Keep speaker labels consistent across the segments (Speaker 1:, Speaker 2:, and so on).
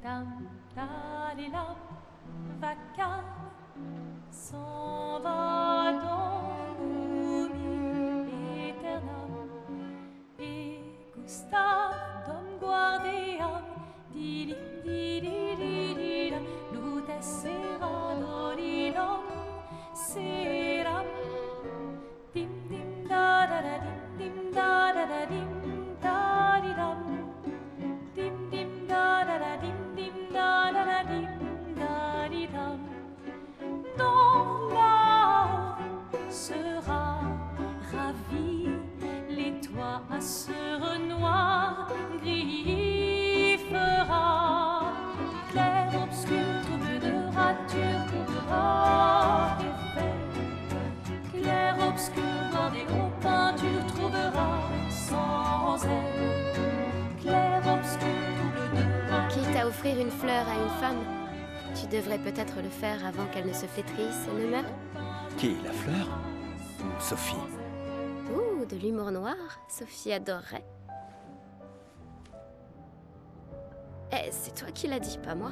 Speaker 1: Tam-talilam, vaca, s'en va dans l'oubli éternel. Et Gustave, dom guardiam, dilim, dididididam, lutes sera dolidom, seram. Dim dim da da da dim da da da dim da di dam. Dim dim da da da dim da da da dim da di dam. Ton âme sera ravie, les toits à sœur noir gris fera. Clair, obscur, trouble de rature, trouvera tes faits. Clair, obscur, bordé aux peintures, trouvera sans elle. Clair, obscur, trouble de rature.
Speaker 2: Quitte à offrir une fleur à une femme, tu devrais peut-être le faire avant qu'elle ne se flétrisse et ne meure.
Speaker 3: Qui, la fleur? Sophie.
Speaker 2: Ouh, de l'humour noir, Sophie adorerait. Eh, c'est toi qui l'as dit, pas moi.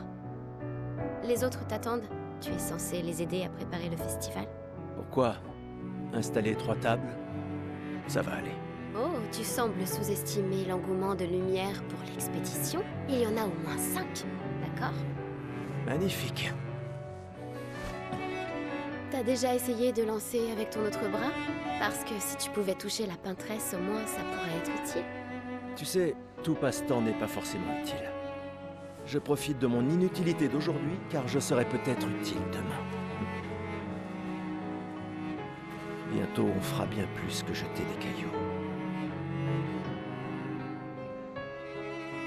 Speaker 2: Les autres t'attendent. Tu es censé les aider à préparer le festival.
Speaker 3: Pourquoi? Installer 3 tables? Ça va aller.
Speaker 2: Oh, tu sembles sous-estimer l'engouement de Lumière pour l'expédition. Il y en a au moins 5, d'accord?
Speaker 3: Magnifique.
Speaker 2: T'as déjà essayé de lancer avec ton autre bras? Parce que si tu pouvais toucher la peintresse, au moins ça pourrait être utile.
Speaker 3: Tu sais, tout passe-temps n'est pas forcément utile. Je profite de mon inutilité d'aujourd'hui, car je serai peut-être utile demain. Bientôt, on fera bien plus que jeter des cailloux.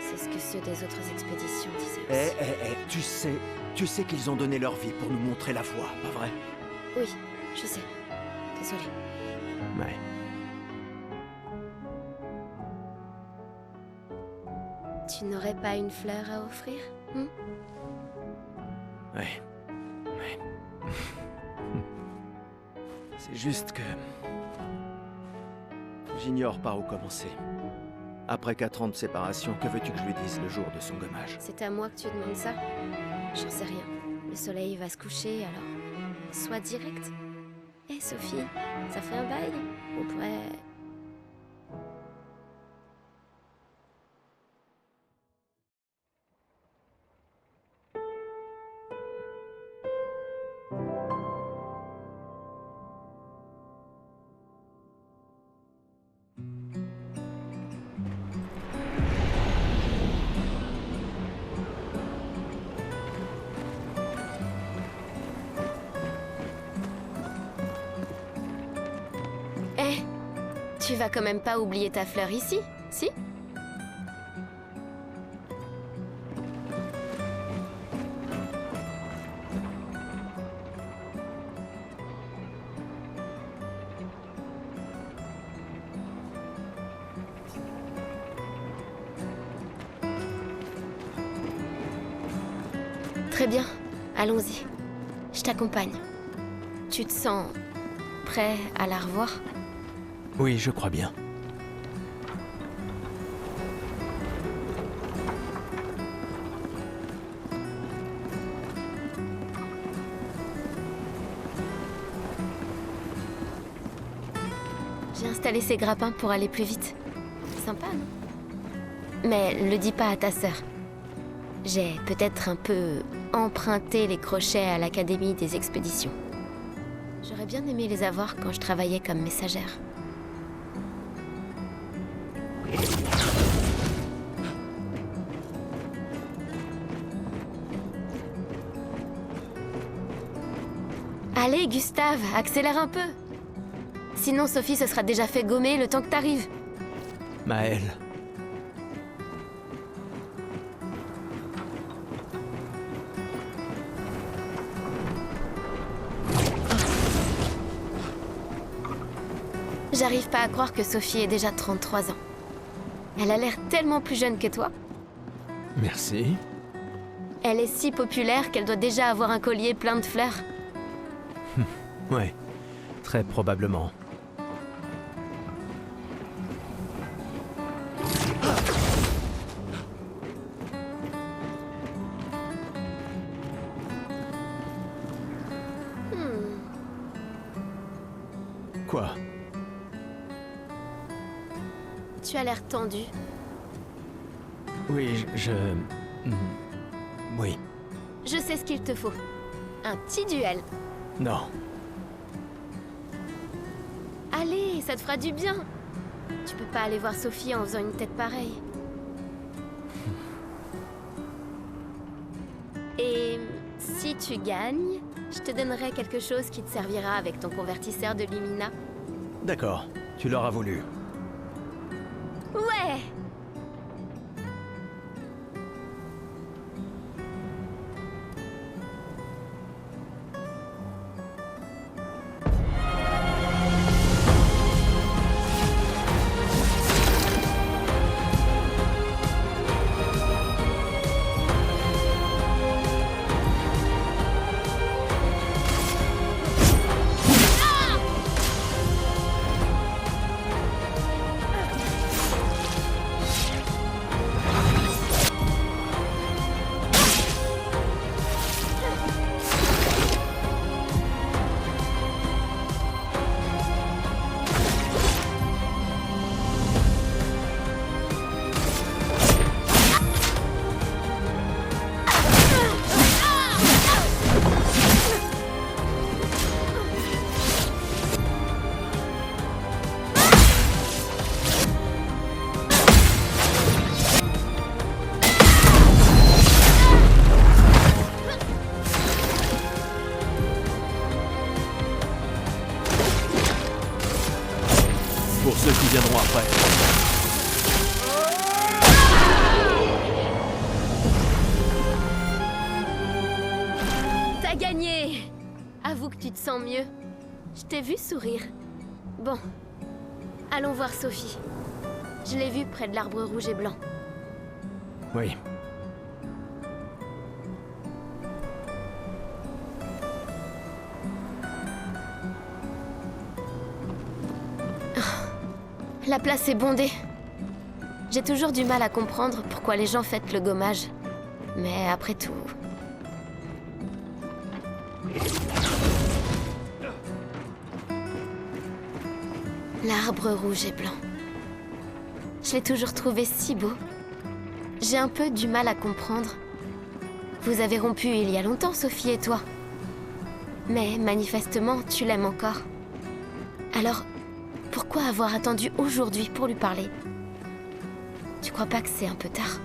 Speaker 2: C'est ce que ceux des autres expéditions disaient aussi.
Speaker 3: Tu sais qu'ils ont donné leur vie pour nous montrer la voie, pas vrai?
Speaker 2: Oui, je sais. Désolée.
Speaker 3: Ouais.
Speaker 2: Tu n'aurais pas une fleur à offrir, hein?
Speaker 3: Ouais. C'est juste que... j'ignore par où commencer. Après 4 ans de séparation, que veux-tu que je lui dise le jour de son gommage?
Speaker 2: C'est à moi que tu demandes ça? J'en sais rien. Le soleil va se coucher, alors... sois direct. Eh, Sophie, ça fait un bail. On pourrait... Tu vas quand même pas oublier ta fleur ici, si? Très bien, allons-y. Je t'accompagne. Tu te sens prêt à la revoir?
Speaker 3: Oui, je crois bien.
Speaker 2: J'ai installé ces grappins pour aller plus vite. Sympa, non? Mais le dis pas à ta sœur. J'ai peut-être un peu emprunté les crochets à l'Académie des expéditions. J'aurais bien aimé les avoir quand je travaillais comme messagère. Allez, Gustave, accélère un peu. Sinon, Sophie se sera déjà fait gommer le temps que t'arrives.
Speaker 3: Maëlle.
Speaker 2: J'arrive pas à croire que Sophie ait déjà 33 ans. Elle a l'air tellement plus jeune que toi.
Speaker 3: Merci.
Speaker 2: Elle est si populaire qu'elle doit déjà avoir un collier plein de fleurs.
Speaker 3: Ouais, très probablement. Quoi?
Speaker 2: Tu as l'air tendu.
Speaker 3: Oui, Oui.
Speaker 2: Je sais ce qu'il te faut. Un petit duel.
Speaker 3: Non.
Speaker 2: Allez, ça te fera du bien. Tu peux pas aller voir Sophie en faisant une tête pareille. Et si tu gagnes, je te donnerai quelque chose qui te servira avec ton convertisseur de Lumina.
Speaker 3: D'accord, tu l'auras voulu.
Speaker 2: Ouais!
Speaker 3: Pour ceux qui viendront après.
Speaker 2: T'as gagné! Avoue que tu te sens mieux. Je t'ai vu sourire. Bon, allons voir Sophie. Je l'ai vue près de l'arbre rouge et blanc.
Speaker 3: Oui.
Speaker 2: La place est bondée. J'ai toujours du mal à comprendre pourquoi les gens fêtent le gommage. Mais après tout... L'arbre rouge et blanc. Je l'ai toujours trouvé si beau. J'ai un peu du mal à comprendre. Vous avez rompu il y a longtemps, Sophie et toi. Mais manifestement, tu l'aimes encore. Alors, pourquoi avoir attendu aujourd'hui pour lui parler? Tu crois pas que c'est un peu tard?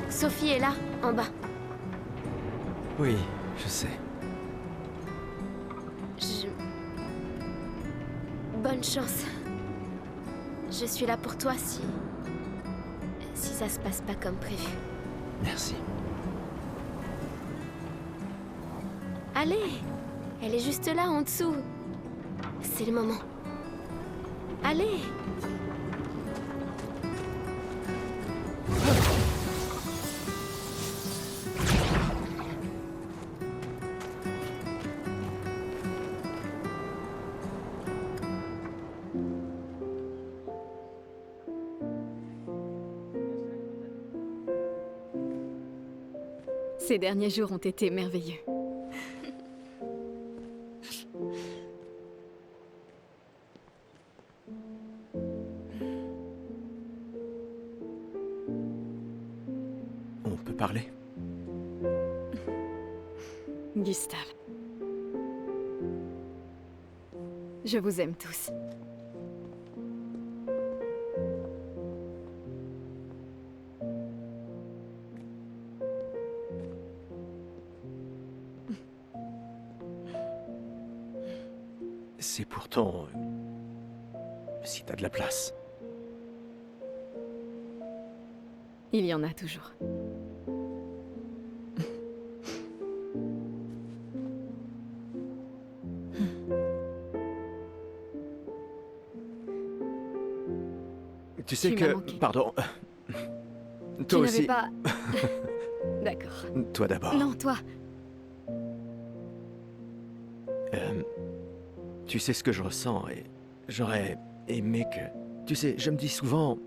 Speaker 2: Sophie est là, en bas.
Speaker 3: Oui, je sais.
Speaker 2: Bonne chance. Je suis là pour toi si ça se passe pas comme prévu.
Speaker 3: Merci.
Speaker 2: Allez, elle est juste là en dessous. C'est le moment. Allez.
Speaker 4: Ces derniers jours ont été merveilleux.
Speaker 3: On peut parler?
Speaker 4: Gustave. Je vous aime tous.
Speaker 3: C'est pourtant... si t'as de la place.
Speaker 4: Il y en a toujours.
Speaker 3: Tu sais
Speaker 4: Tu m'as
Speaker 3: que...
Speaker 4: manqué.
Speaker 3: Pardon.
Speaker 4: Tu
Speaker 3: Toi
Speaker 4: n'avais
Speaker 3: aussi.
Speaker 4: pas... D'accord.
Speaker 3: Toi d'abord.
Speaker 4: Non, toi.
Speaker 3: Tu sais ce que je ressens et j'aurais aimé que... Tu sais, je me dis souvent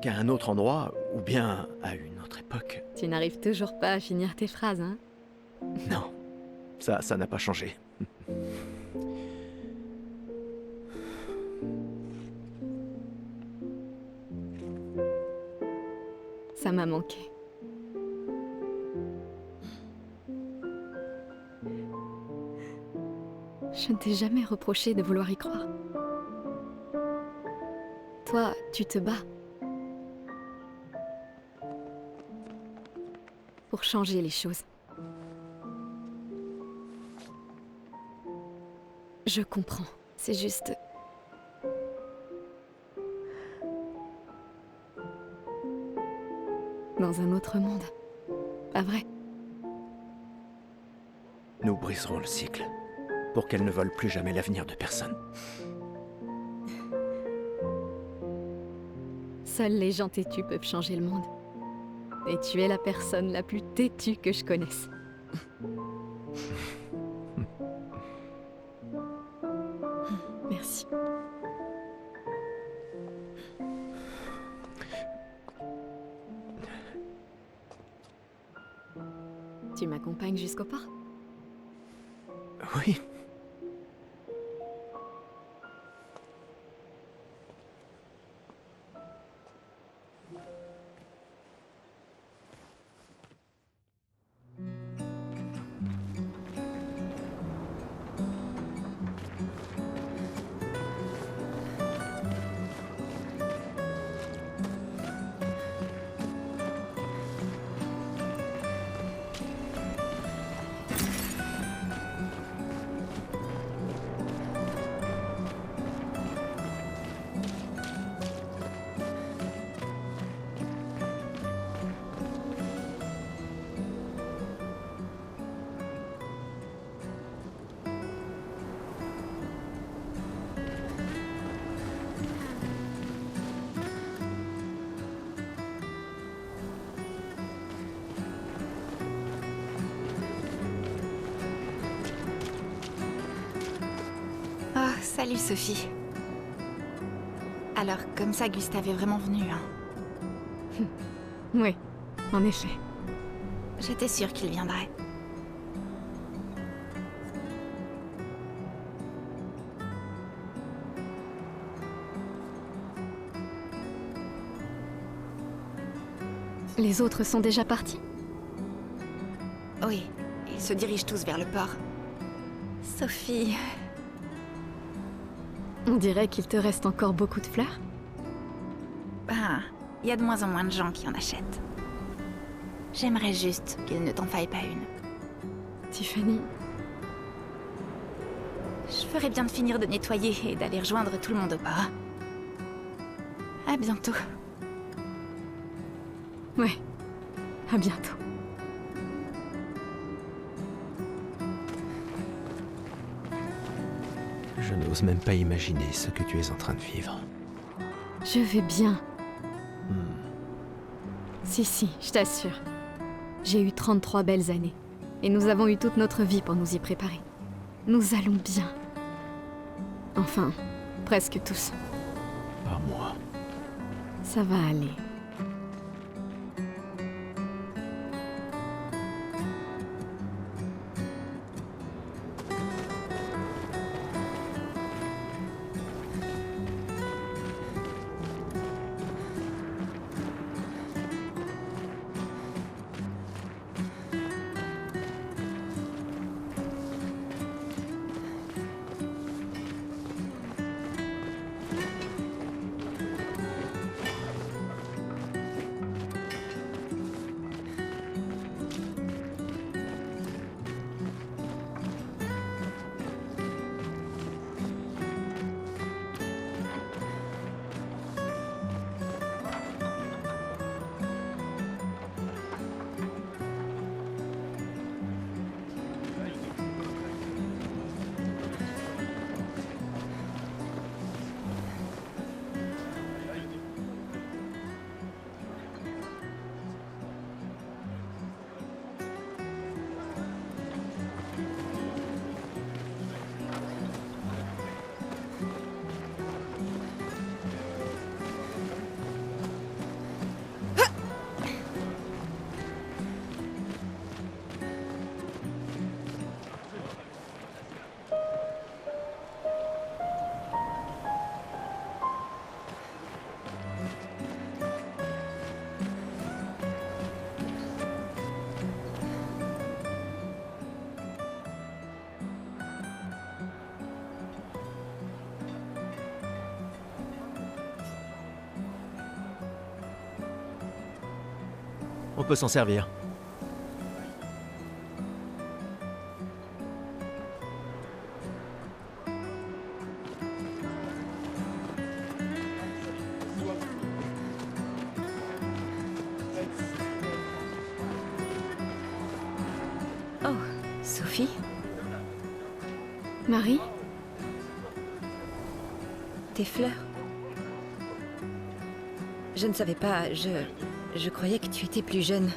Speaker 3: qu'à un autre endroit, ou bien à une autre époque.
Speaker 4: Tu n'arrives toujours pas à finir tes phrases, hein?
Speaker 3: Non, ça n'a pas changé.
Speaker 4: Ça m'a manqué. Je ne t'ai jamais reproché de vouloir y croire. Toi, tu te bats. Pour changer les choses. Je comprends. C'est juste... Dans un autre monde. Pas vrai?
Speaker 3: Nous briserons le cycle, pour qu'elle ne vole plus jamais l'avenir de personne.
Speaker 4: Seuls les gens têtus peuvent changer le monde. Et tu es la personne la plus têtue que je connaisse. Merci. Tu m'accompagnes jusqu'au port?
Speaker 3: Oui.
Speaker 5: Oh, salut Sophie. Alors, comme ça, Gustave est vraiment venu, hein?
Speaker 4: Oui, en effet.
Speaker 5: J'étais sûre qu'il viendrait.
Speaker 4: Les autres sont déjà partis?
Speaker 5: Oui, ils se dirigent tous vers le port. Sophie...
Speaker 4: On dirait qu'il te reste encore beaucoup de fleurs.
Speaker 5: Ben, il y a de moins en moins de gens qui en achètent. J'aimerais juste qu'il ne t'en faille pas une.
Speaker 4: Tiffany,
Speaker 5: Je ferais bien de finir de nettoyer et d'aller rejoindre tout le monde au port. À bientôt.
Speaker 4: ouais. À bientôt.
Speaker 3: Je n'ose même pas imaginer ce que tu es en train de vivre.
Speaker 4: Je vais bien. Si, je t'assure. J'ai eu 33 belles années. Et nous avons eu toute notre vie pour nous y préparer. Nous allons bien. Enfin, presque tous.
Speaker 3: Pas moi.
Speaker 4: Ça va aller.
Speaker 3: On peut s'en servir.
Speaker 6: Oh, Sophie?
Speaker 4: Marie?
Speaker 6: Tes fleurs? Je ne savais pas, je croyais que tu étais plus jeune.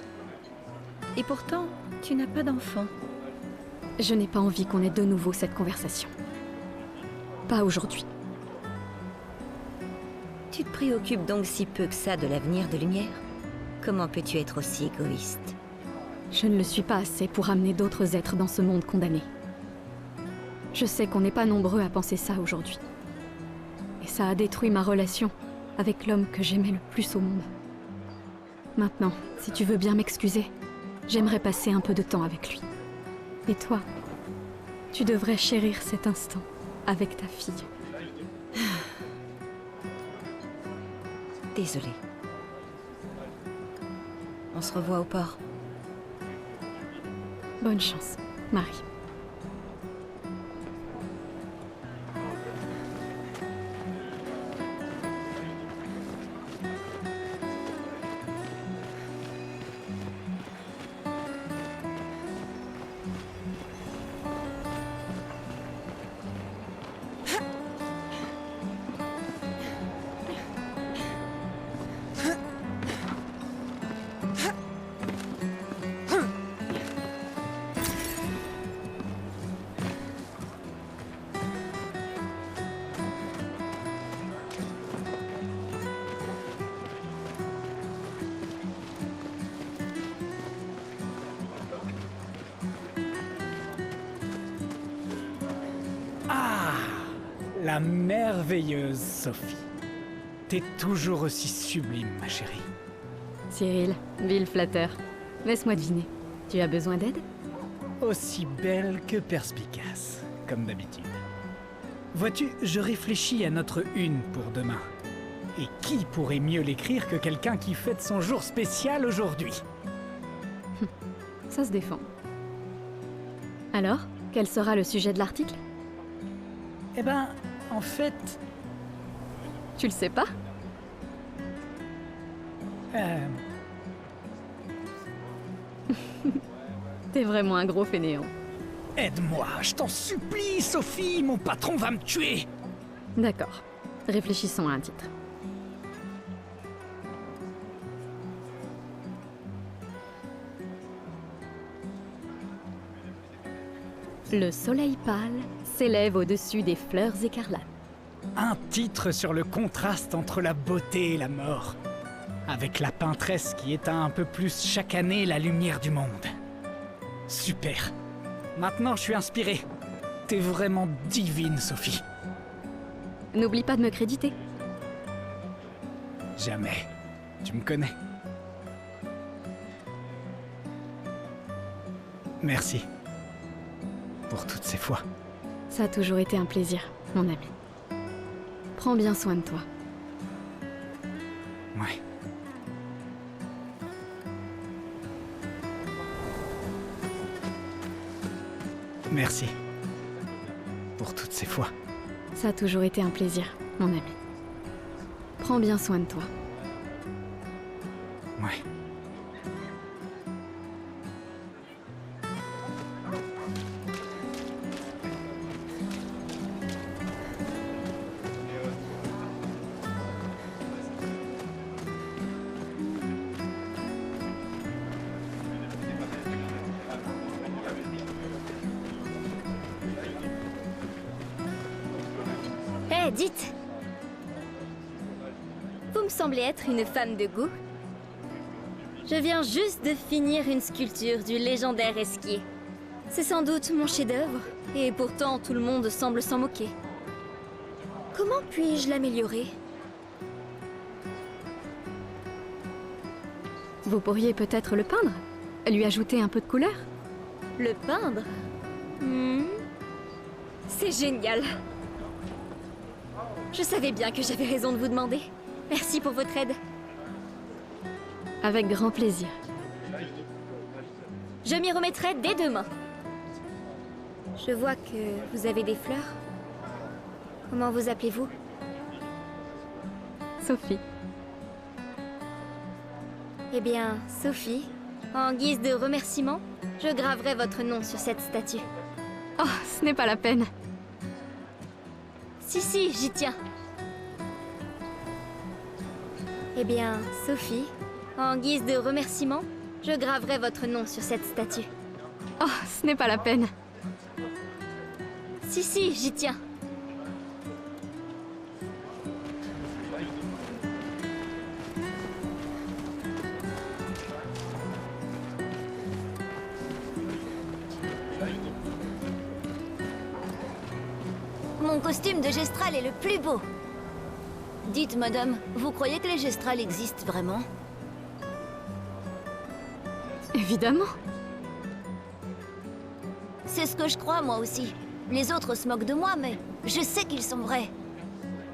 Speaker 6: Et pourtant, tu n'as pas d'enfant.
Speaker 4: Je n'ai pas envie qu'on ait de nouveau cette conversation. Pas aujourd'hui.
Speaker 6: Tu te préoccupes donc si peu que ça de l'avenir de Lumière? Comment peux-tu être aussi égoïste?
Speaker 4: Je ne le suis pas assez pour amener d'autres êtres dans ce monde condamné. Je sais qu'on n'est pas nombreux à penser ça aujourd'hui. Et ça a détruit ma relation avec l'homme que j'aimais le plus au monde. Maintenant, si tu veux bien m'excuser, j'aimerais passer un peu de temps avec lui. Et toi, tu devrais chérir cet instant avec ta fille.
Speaker 6: Désolée. On se revoit au port.
Speaker 4: Bonne chance, Marie.
Speaker 7: La merveilleuse Sophie. T'es toujours aussi sublime, ma chérie.
Speaker 4: Cyril, vil flatteur. Laisse-moi deviner. Tu as besoin d'aide?
Speaker 7: Aussi belle que perspicace, comme d'habitude. Vois-tu, je réfléchis à notre une pour demain. Et qui pourrait mieux l'écrire que quelqu'un qui fête son jour spécial aujourd'hui?
Speaker 4: Ça se défend. Alors, quel sera le sujet de l'article?
Speaker 7: Eh ben, en fait...
Speaker 4: Tu le sais pas? T'es vraiment un gros fainéant.
Speaker 7: Aide-moi, je t'en supplie, Sophie, mon patron va me tuer.
Speaker 4: D'accord. Réfléchissons à un titre. Le soleil pâle s'élève au-dessus des fleurs écarlates.
Speaker 7: Un titre sur le contraste entre la beauté et la mort. Avec la peintresse qui éteint un peu plus chaque année la lumière du monde. Super. Maintenant, je suis inspiré. T'es vraiment divine, Sophie.
Speaker 4: N'oublie pas de me créditer.
Speaker 7: Jamais. Tu me connais. Merci. Pour toutes ces fois.
Speaker 4: Ça a toujours été un plaisir, mon ami. Prends bien soin de toi.
Speaker 7: Ouais. Merci. Pour toutes ces fois.
Speaker 4: Ça a toujours été un plaisir, mon ami. Prends bien soin de toi.
Speaker 7: Ouais.
Speaker 2: Hé, dites! Vous me semblez être une femme de goût. Je viens juste de finir une sculpture du légendaire Esquier. C'est sans doute mon chef-d'œuvre, et pourtant tout le monde semble s'en moquer. Comment puis-je l'améliorer?
Speaker 4: Vous pourriez peut-être le peindre? Lui ajouter un peu de couleur?
Speaker 2: Le peindre? C'est génial! Je savais bien que j'avais raison de vous demander. Merci pour votre aide.
Speaker 4: Avec grand plaisir.
Speaker 2: Je m'y remettrai dès demain. Je vois que vous avez des fleurs. Comment vous appelez-vous?
Speaker 4: Sophie.
Speaker 2: Eh bien, Sophie, en guise de remerciement, je graverai votre nom sur cette statue.
Speaker 4: Oh, ce n'est pas la peine.
Speaker 2: Si, j'y tiens. Eh bien, Sophie, en guise de remerciement, je graverai votre nom sur cette statue.
Speaker 4: Oh, ce n'est pas la peine.
Speaker 2: Si, j'y tiens.
Speaker 8: Mon costume de Gestral est le plus beau. Dites, madame, vous croyez que les Gestrals existent vraiment?
Speaker 4: Évidemment.
Speaker 8: C'est ce que je crois, moi aussi. Les autres se moquent de moi, mais je sais qu'ils sont vrais.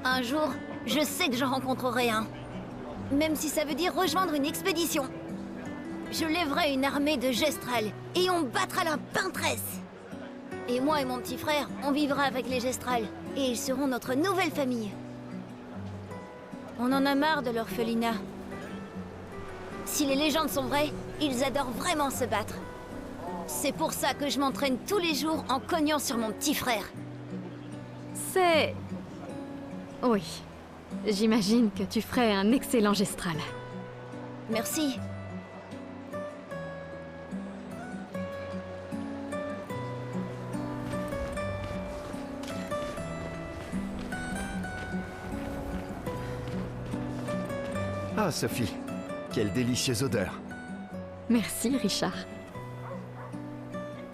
Speaker 8: Un jour, je sais que j'en rencontrerai un. Même si ça veut dire rejoindre une expédition. Je lèverai une armée de Gestral et on battra la peintresse. Et moi et mon petit frère, on vivra avec les Gestrals. Et ils seront notre nouvelle famille. On en a marre de l'orphelinat. Si les légendes sont vraies, ils adorent vraiment se battre. C'est pour ça que je m'entraîne tous les jours en cognant sur mon petit frère.
Speaker 4: C'est... Oui. J'imagine que tu ferais un excellent Gestral.
Speaker 8: Merci.
Speaker 9: Ah, Sophie, quelle délicieuse odeur.
Speaker 4: Merci, Richard.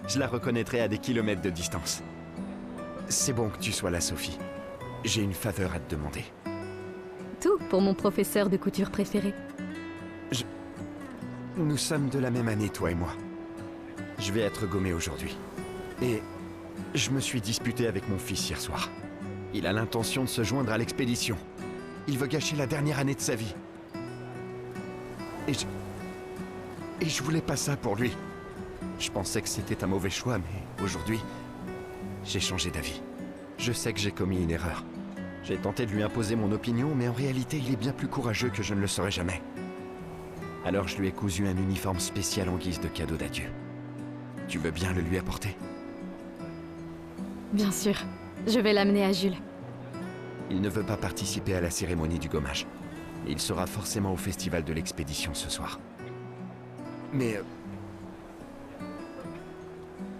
Speaker 9: Je la reconnaîtrai à des kilomètres de distance. C'est bon que tu sois là, Sophie. J'ai une faveur à te demander.
Speaker 4: Tout pour mon professeur de couture préféré.
Speaker 9: Nous sommes de la même année, toi et moi. Je vais être gommé aujourd'hui. Et je me suis disputé avec mon fils hier soir. Il a l'intention de se joindre à l'expédition. Il veut gâcher la dernière année de sa vie. Et je voulais pas ça pour lui. Je pensais que c'était un mauvais choix, mais aujourd'hui, j'ai changé d'avis. Je sais que j'ai commis une erreur. J'ai tenté de lui imposer mon opinion, mais en réalité, il est bien plus courageux que je ne le serai jamais. Alors je lui ai cousu un uniforme spécial en guise de cadeau d'adieu. Tu veux bien le lui apporter?
Speaker 4: Bien sûr. Je vais l'amener à Jules.
Speaker 9: Il ne veut pas participer à la cérémonie du gommage. Il sera forcément au festival de l'expédition ce soir. Mais...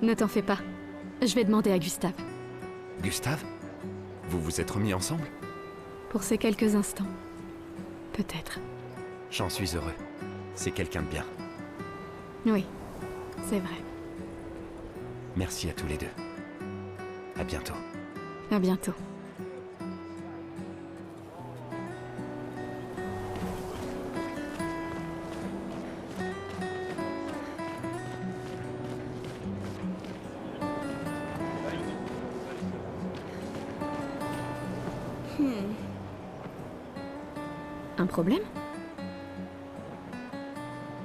Speaker 4: Ne t'en fais pas. Je vais demander à Gustave.
Speaker 9: Gustave? Vous vous êtes remis ensemble?
Speaker 4: Pour ces quelques instants. Peut-être.
Speaker 9: J'en suis heureux. C'est quelqu'un de bien.
Speaker 4: Oui, c'est vrai.
Speaker 9: Merci à tous les deux. À bientôt.
Speaker 4: À bientôt. Un problème?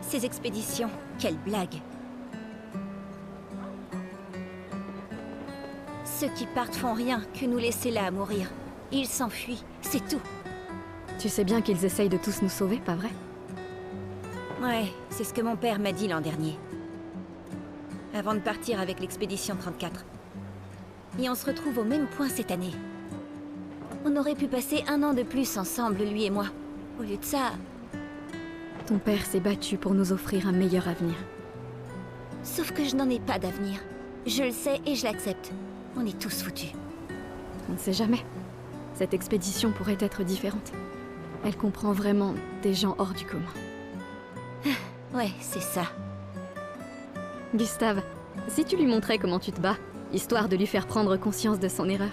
Speaker 8: Ces expéditions, quelle blague. Ceux qui partent font rien que nous laisser là à mourir. Ils s'enfuient, c'est tout.
Speaker 4: Tu sais bien qu'ils essayent de tous nous sauver, pas vrai?
Speaker 8: Ouais, c'est ce que mon père m'a dit l'an dernier. Avant de partir avec l'expédition 34. Et on se retrouve au même point cette année. On aurait pu passer 1 an de plus ensemble, lui et moi. Au lieu de ça...
Speaker 4: Ton père s'est battu pour nous offrir un meilleur avenir.
Speaker 8: Sauf que je n'en ai pas d'avenir. Je le sais et je l'accepte. On est tous foutus.
Speaker 4: On ne sait jamais. Cette expédition pourrait être différente. Elle comprend vraiment des gens hors du commun.
Speaker 8: Ouais, c'est ça.
Speaker 4: Gustave, si tu lui montrais comment tu te bats, histoire de lui faire prendre conscience de son erreur.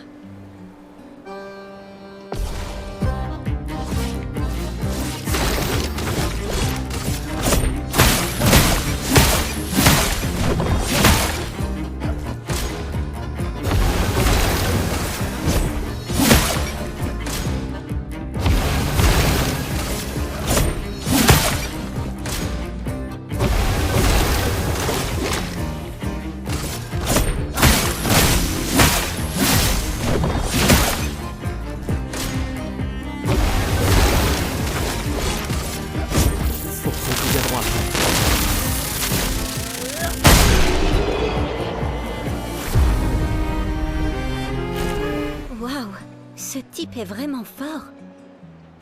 Speaker 8: type est vraiment fort.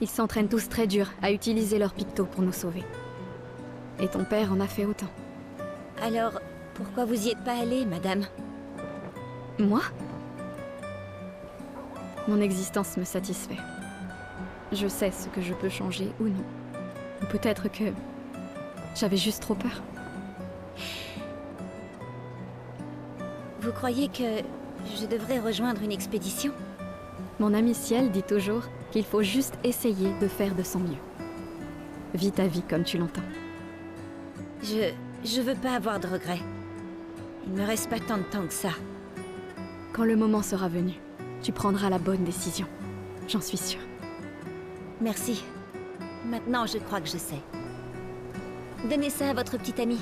Speaker 4: Ils s'entraînent tous très dur à utiliser leur picto pour nous sauver. Et ton père en a fait autant.
Speaker 8: Alors, pourquoi vous y êtes pas allée, madame?
Speaker 4: Moi? Mon existence me satisfait. Je sais ce que je peux changer ou non. Ou peut-être que j'avais juste trop peur.
Speaker 8: Vous croyez que je devrais rejoindre une expédition?
Speaker 4: Mon ami Ciel dit toujours qu'il faut juste essayer de faire de son mieux. Vis ta vie comme tu l'entends.
Speaker 8: Je veux pas avoir de regrets. Il me reste pas tant de temps que ça.
Speaker 4: Quand le moment sera venu, tu prendras la bonne décision. J'en suis sûre.
Speaker 8: Merci. Maintenant, je crois que je sais. Donnez ça à votre petit ami.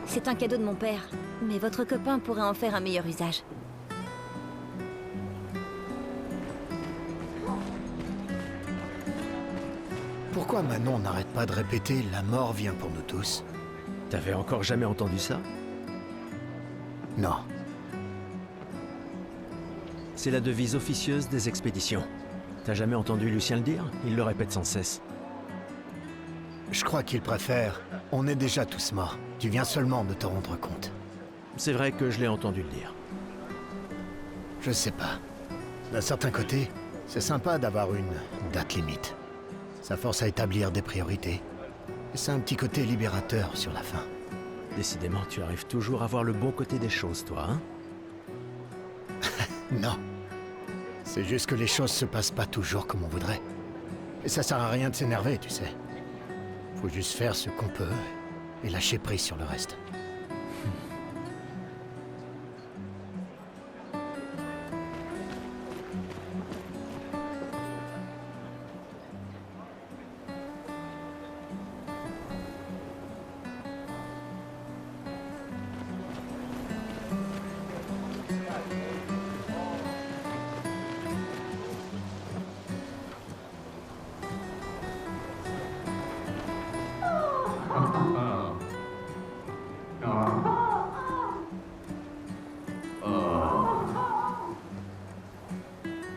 Speaker 8: C'est un cadeau de mon père, mais votre copain pourrait en faire un meilleur usage.
Speaker 10: Pourquoi Manon n'arrête pas de répéter « la mort vient pour nous tous » ?
Speaker 3: T'avais encore jamais entendu ça?
Speaker 10: Non.
Speaker 3: C'est la devise officieuse des expéditions. T'as jamais entendu Lucien le dire? Il le répète sans cesse.
Speaker 10: Je crois qu'il préfère « on est déjà tous morts, tu viens seulement de te rendre compte ».
Speaker 3: C'est vrai que je l'ai entendu le dire.
Speaker 10: Je sais pas. D'un certain côté, c'est sympa d'avoir une date limite. Ça force à établir des priorités. Et c'est un petit côté libérateur sur la fin.
Speaker 3: Décidément, tu arrives toujours à voir le bon côté des choses, toi, hein?
Speaker 10: Non. C'est juste que les choses se passent pas toujours comme on voudrait. Et ça sert à rien de s'énerver, tu sais. Faut juste faire ce qu'on peut et lâcher prise sur le reste.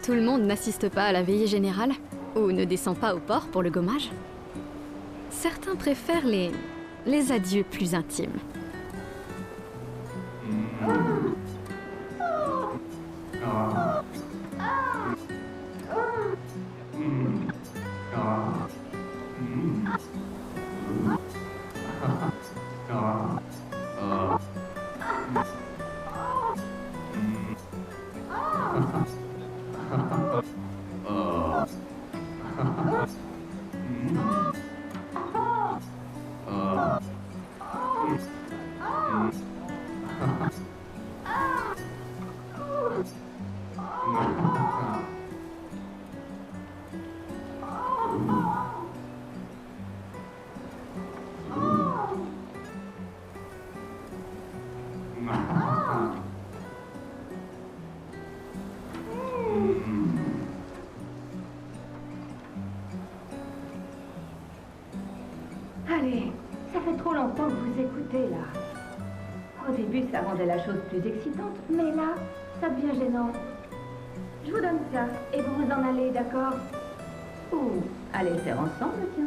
Speaker 4: Tout le monde n'assiste pas à la veillée générale ou ne descend pas au port pour le gommage. Certains préfèrent les adieux plus intimes.
Speaker 11: Allez, ça fait trop longtemps que vous écoutez, là. Au début, ça rendait la chose plus excitante, mais là, ça devient gênant. Je vous donne ça, et vous vous en allez, d'accord? Ou allez le faire ensemble, tiens.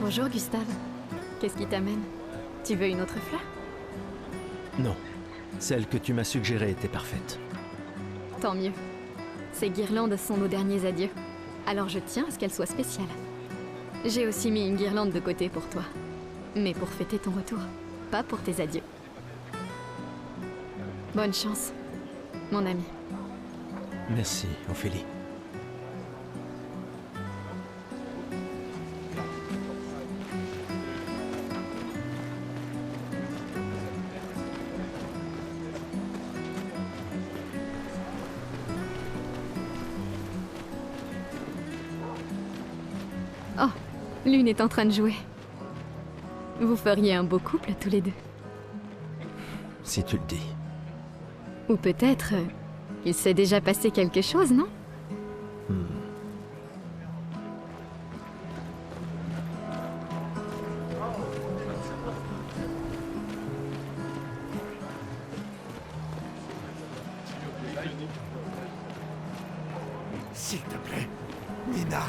Speaker 4: Bonjour Gustave. Qu'est-ce qui t'amène? Tu veux une autre fleur?
Speaker 3: Non. Celle que tu m'as suggérée était parfaite.
Speaker 4: Tant mieux. Ces guirlandes sont nos derniers adieux. Alors je tiens à ce qu'elles soient spéciales. J'ai aussi mis une guirlande de côté pour toi. Mais pour fêter ton retour, pas pour tes adieux. Bonne chance, mon ami.
Speaker 3: Merci, Ophélie.
Speaker 4: Oh, Lune est en train de jouer. Vous feriez un beau couple tous les deux.
Speaker 3: Si tu le dis.
Speaker 4: Ou peut-être il s'est déjà passé quelque chose, non?
Speaker 10: S'il te plaît, Nina.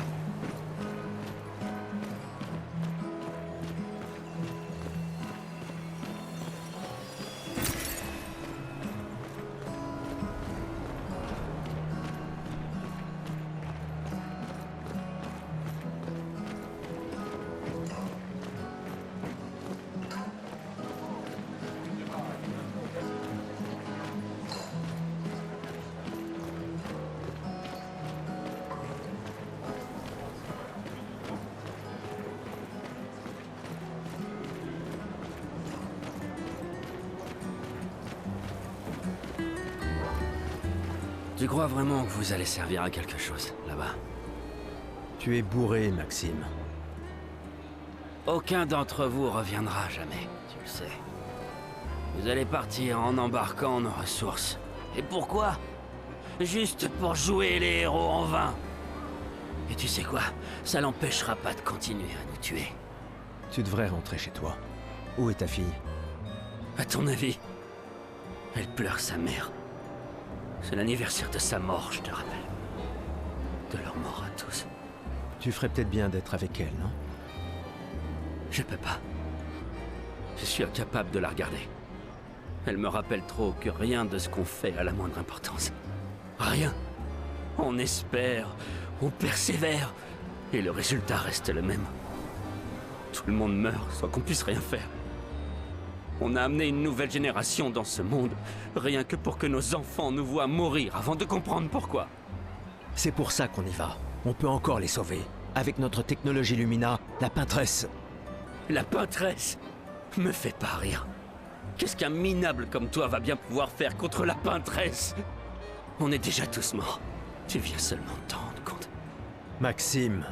Speaker 12: Tu crois vraiment que vous allez servir à quelque chose, là-bas?
Speaker 3: Tu es bourré, Maxime.
Speaker 12: Aucun d'entre vous reviendra jamais, tu le sais. Vous allez partir en embarquant nos ressources. Et pourquoi? Juste pour jouer les héros en vain. Et tu sais quoi? Ça l'empêchera pas de continuer à nous tuer.
Speaker 3: Tu devrais rentrer chez toi. Où est ta fille?
Speaker 12: À ton avis? Elle pleure sa mère. C'est l'anniversaire de sa mort, je te rappelle. De leur mort à tous.
Speaker 3: Tu ferais peut-être bien d'être avec elle, non?
Speaker 12: Je peux pas. Je suis incapable de la regarder. Elle me rappelle trop que rien de ce qu'on fait a la moindre importance. Rien. On espère, on persévère, et le résultat reste le même. Tout le monde meurt sans qu'on puisse rien faire. On a amené une nouvelle génération dans ce monde, rien que pour que nos enfants nous voient mourir avant de comprendre pourquoi.
Speaker 3: C'est pour ça qu'on y va. On peut encore les sauver. Avec notre technologie Lumina, la peintresse.
Speaker 12: La peintresse me fait pas rire. Qu'est-ce qu'un minable comme toi va bien pouvoir faire contre la peintresse? On est déjà tous morts. Tu viens seulement de t'en rendre compte.
Speaker 3: Maxime.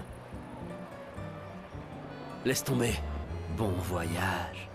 Speaker 12: Laisse tomber. Bon voyage.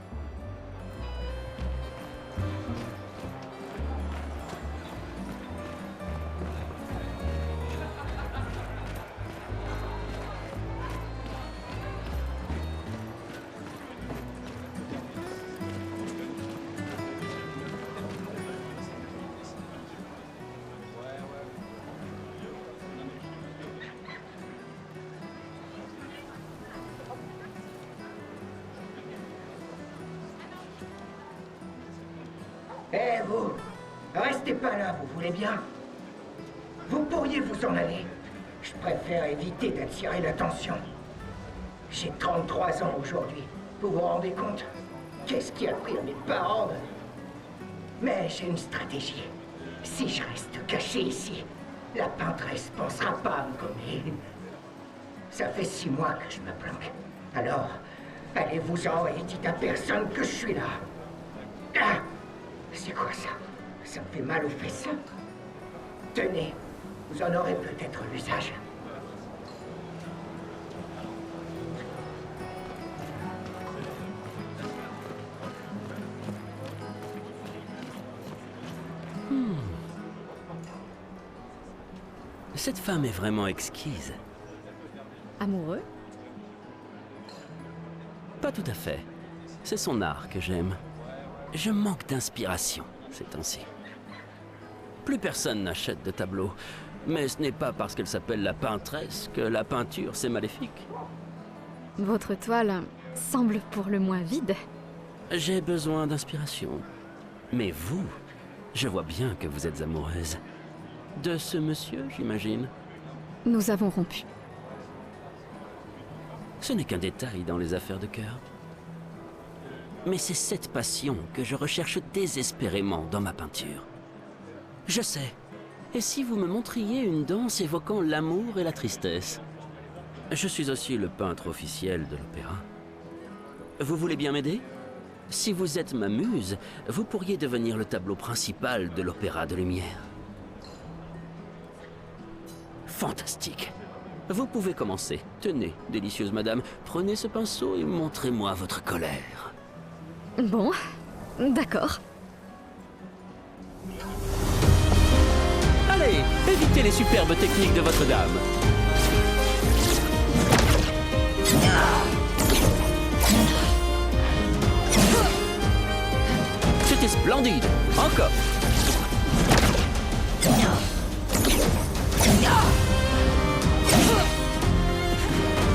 Speaker 13: Eh vous, restez pas là, vous voulez bien? Vous pourriez vous en aller. Je préfère éviter d'attirer l'attention. J'ai 33 ans aujourd'hui. Vous vous rendez compte? Qu'est-ce qui a pris à mes parents? Mais j'ai une stratégie. Si je reste caché ici, la peintresse pensera pas à me gommer. Ça fait 6 mois que je me planque. Alors, allez-vous-en et dites à personne que je suis là. Ah! C'est quoi ça? Ça me fait mal aux fesses. Tenez, vous en aurez peut-être l'usage.
Speaker 12: Cette femme est vraiment exquise.
Speaker 4: Amoureux?
Speaker 12: Pas tout à fait. C'est son art que j'aime. Je manque d'inspiration ces temps-ci. Plus personne n'achète de tableaux. Mais ce n'est pas parce qu'elle s'appelle la peintresse que la peinture c'est maléfique.
Speaker 4: Votre toile semble pour le moins vide.
Speaker 12: J'ai besoin d'inspiration. Mais vous, je vois bien que vous êtes amoureuse. De ce monsieur, j'imagine.
Speaker 4: Nous avons rompu.
Speaker 12: Ce n'est qu'un détail dans les affaires de cœur. Mais c'est cette passion que je recherche désespérément dans ma peinture. Je sais. Et si vous me montriez une danse évoquant l'amour et la tristesse? Je suis aussi le peintre officiel de l'opéra. Vous voulez bien m'aider? Si vous êtes ma muse, vous pourriez devenir le tableau principal de l'Opéra de Lumière. Fantastique. Vous pouvez commencer. Tenez, délicieuse madame, prenez ce pinceau et montrez-moi votre colère.
Speaker 4: Bon, d'accord.
Speaker 12: Allez, évitez les superbes techniques de votre dame. C'était splendide. Encore.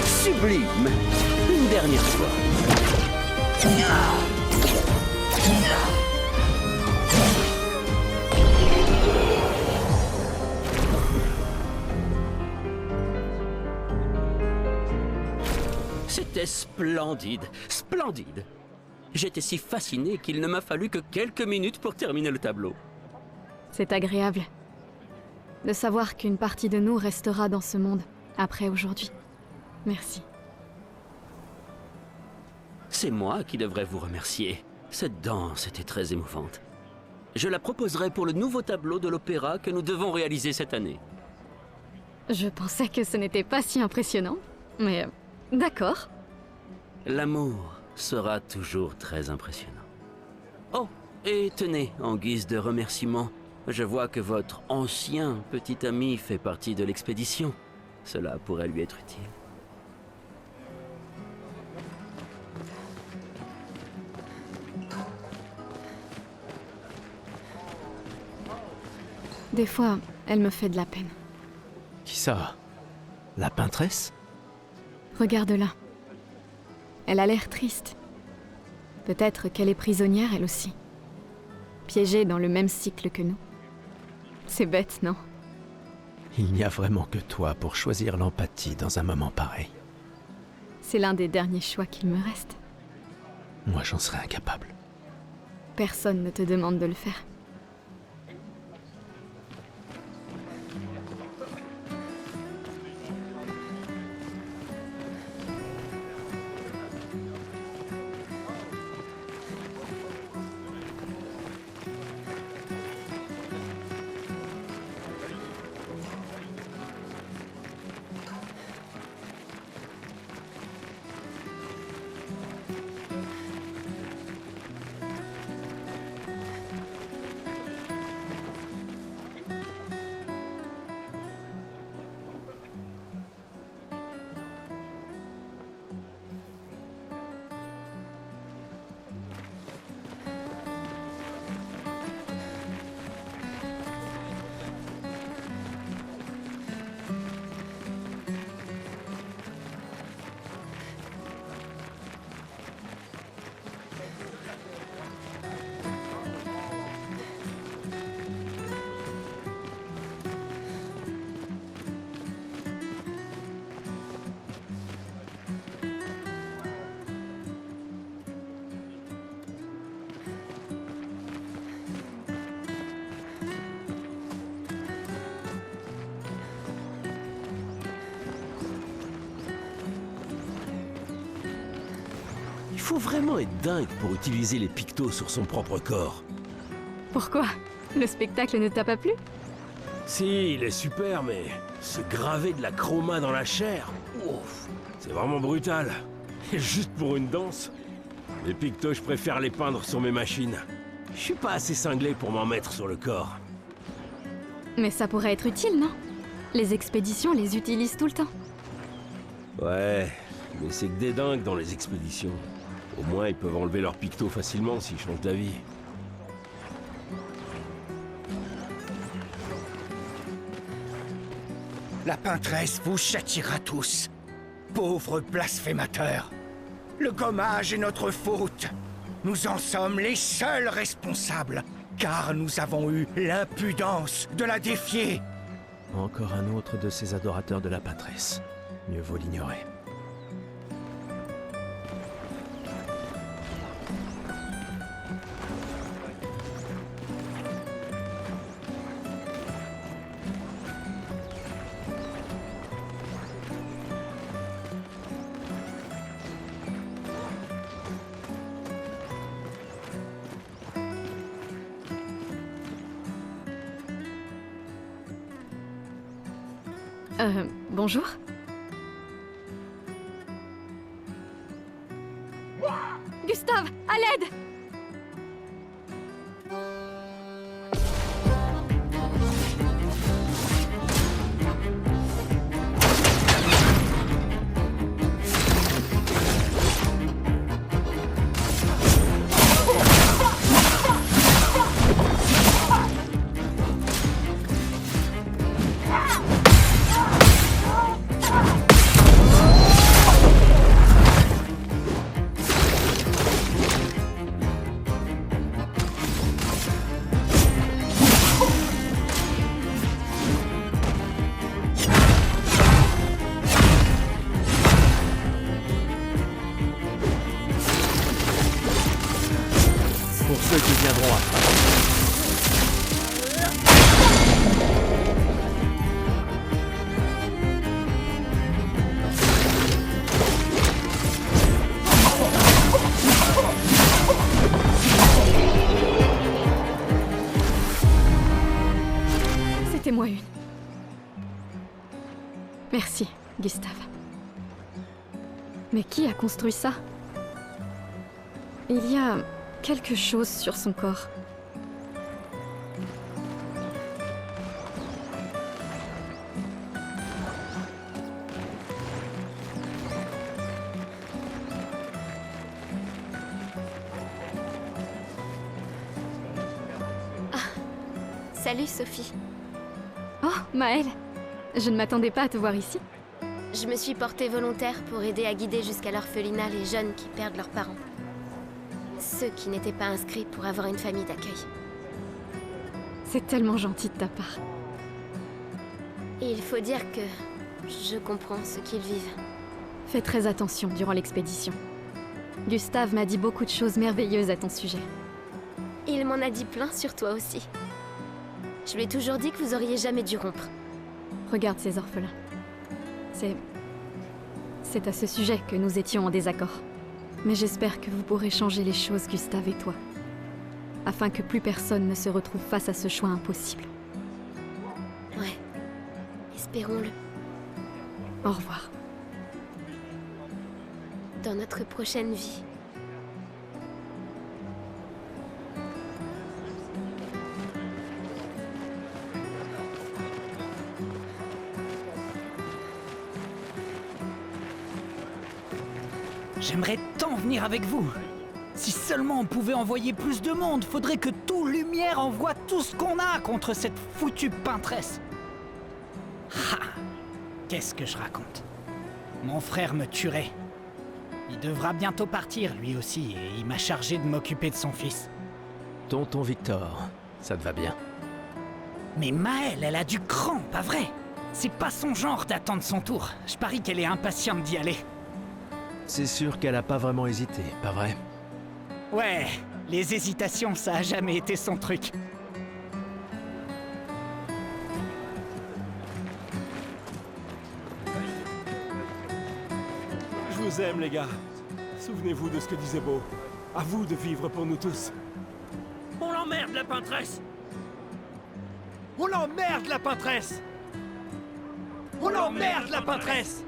Speaker 12: Sublime. Une dernière fois. C'était splendide, splendide. J'étais si fasciné qu'il ne m'a fallu que quelques minutes pour terminer le tableau.
Speaker 4: C'est agréable de savoir qu'une partie de nous restera dans ce monde après aujourd'hui. Merci.
Speaker 12: C'est moi qui devrais vous remercier. Cette danse était très émouvante. Je la proposerai pour le nouveau tableau de l'opéra que nous devons réaliser cette année.
Speaker 4: Je pensais que ce n'était pas si impressionnant, mais d'accord.
Speaker 12: L'amour sera toujours très impressionnant. Oh, et tenez, en guise de remerciement, je vois que votre ancien petit ami fait partie de l'expédition. Cela pourrait lui être utile.
Speaker 4: Des fois, elle me fait de la peine.
Speaker 3: Qui ça? La peintresse?
Speaker 4: Regarde-la. Elle a l'air triste. Peut-être qu'elle est prisonnière, elle aussi. Piégée dans le même cycle que nous. C'est bête, non?
Speaker 3: Il n'y a vraiment que toi pour choisir l'empathie dans un moment pareil.
Speaker 4: C'est l'un des derniers choix qu'il me reste.
Speaker 3: Moi, j'en serais incapable.
Speaker 4: Personne ne te demande de le faire.
Speaker 3: Il faut vraiment être dingue pour utiliser les pictos sur son propre corps.
Speaker 4: Pourquoi? Le spectacle ne t'a pas plu?
Speaker 14: Si, il est super, mais se graver de la chroma dans la chair, ouf, c'est vraiment brutal. Et juste pour une danse, les pictos, je préfère les peindre sur mes machines. Je suis pas assez cinglé pour m'en mettre sur le corps.
Speaker 4: Mais ça pourrait être utile, non? Les expéditions les utilisent tout le temps.
Speaker 14: Ouais, mais c'est que des dingues dans les expéditions. Au moins, ils peuvent enlever leurs pictos facilement s'ils changent d'avis.
Speaker 15: La peintresse vous châtiera tous. Pauvres blasphémateurs. Le gommage est notre faute. Nous en sommes les seuls responsables, car nous avons eu l'impudence de la défier.
Speaker 3: Encore un autre de ces adorateurs de la peintresse. Mieux vaut l'ignorer.
Speaker 4: Bonjour. Gustave, à l'aide! Merci, Gustave. Mais qui a construit ça? Il y a quelque chose sur son corps.
Speaker 2: Salut Sophie.
Speaker 4: Oh, Maëlle. Je ne m'attendais pas à te voir ici.
Speaker 2: Je me suis portée volontaire pour aider à guider jusqu'à l'orphelinat les jeunes qui perdent leurs parents. Ceux qui n'étaient pas inscrits pour avoir une famille d'accueil.
Speaker 4: C'est tellement gentil de ta part.
Speaker 2: Et il faut dire que je comprends ce qu'ils vivent.
Speaker 4: Fais très attention durant l'expédition. Gustave m'a dit beaucoup de choses merveilleuses à ton sujet.
Speaker 2: Il m'en a dit plein sur toi aussi. Je lui ai toujours dit que vous auriez jamais dû rompre.
Speaker 4: Regarde ces orphelins. C'est à ce sujet que nous étions en désaccord. Mais j'espère que vous pourrez changer les choses, Gustave et toi. Afin que plus personne ne se retrouve face à ce choix impossible.
Speaker 2: Ouais. Espérons-le.
Speaker 4: Au revoir.
Speaker 2: Dans notre prochaine vie.
Speaker 7: J'aimerais tant venir avec vous. Si seulement on pouvait envoyer plus de monde, faudrait que tout Lumière envoie tout ce qu'on a contre cette foutue peintresse. Ha! Qu'est-ce que je raconte? Mon frère me tuerait. Il devra bientôt partir, lui aussi, et il m'a chargé de m'occuper de son fils.
Speaker 3: Tonton Victor, ça te va bien?
Speaker 7: Mais Maëlle, elle a du cran, pas vrai? C'est pas son genre d'attendre son tour. Je parie qu'elle est impatiente d'y aller.
Speaker 3: C'est sûr qu'elle a pas vraiment hésité, pas vrai?
Speaker 7: Ouais, les hésitations, ça a jamais été son truc.
Speaker 14: Je vous aime, les gars. Souvenez-vous de ce que disait Beau. À vous de vivre pour nous tous.
Speaker 12: On l'emmerde, la peintresse!
Speaker 14: On l'emmerde, la peintresse! On l'emmerde, la peintresse!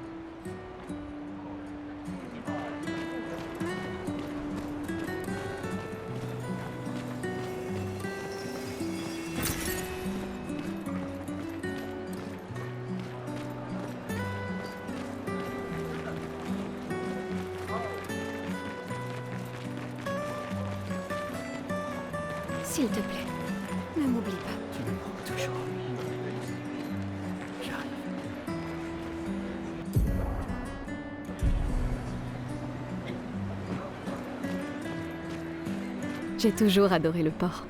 Speaker 4: S'il te plaît, ne m'oublie pas.
Speaker 10: Tu me manques toujours. J'arrive.
Speaker 4: J'ai toujours adoré le port.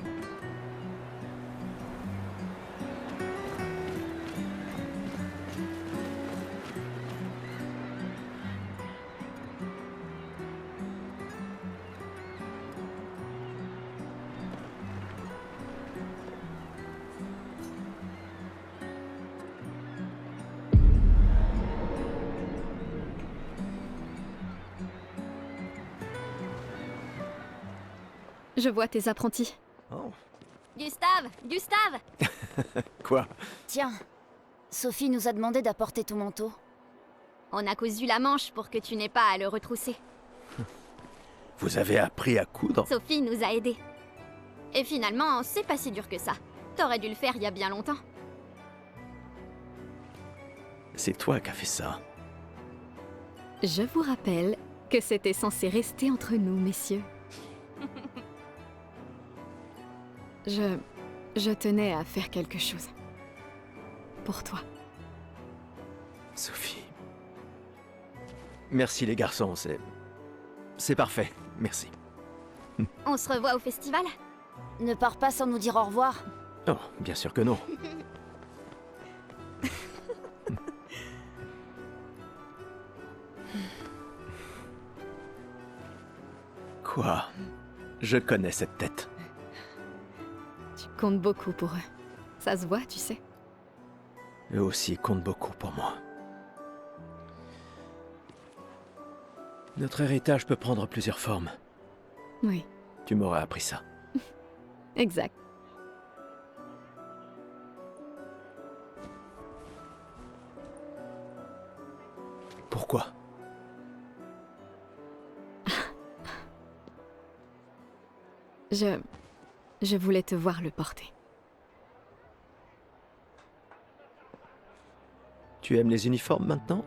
Speaker 4: Je vois tes apprentis.
Speaker 3: Oh.
Speaker 8: Gustave! Gustave!
Speaker 3: Quoi?
Speaker 8: Tiens, Sophie nous a demandé d'apporter ton manteau.
Speaker 2: On a cousu la manche pour que tu n'aies pas à le retrousser.
Speaker 3: Vous avez appris à coudre?
Speaker 2: Sophie nous a aidés. Et finalement, c'est pas si dur que ça. T'aurais dû le faire il y a bien longtemps.
Speaker 3: C'est toi qui as fait ça.
Speaker 4: Je vous rappelle que c'était censé rester entre nous, messieurs. Je tenais à faire quelque chose. Pour toi.
Speaker 3: Sophie. Merci les garçons, c'est parfait, merci.
Speaker 2: On se revoit au festival?
Speaker 8: Ne pars pas sans nous dire au revoir.
Speaker 3: Oh, bien sûr que non. Quoi? Je connais cette tête.
Speaker 4: Tu comptes beaucoup pour eux. Ça se voit, tu sais.
Speaker 3: Eux aussi comptent beaucoup pour moi. Notre héritage peut prendre plusieurs formes.
Speaker 4: Oui,
Speaker 3: Tu m'aurais appris ça.
Speaker 4: exact.
Speaker 3: Pourquoi?
Speaker 4: Je voulais te voir le porter.
Speaker 3: Tu aimes les uniformes maintenant?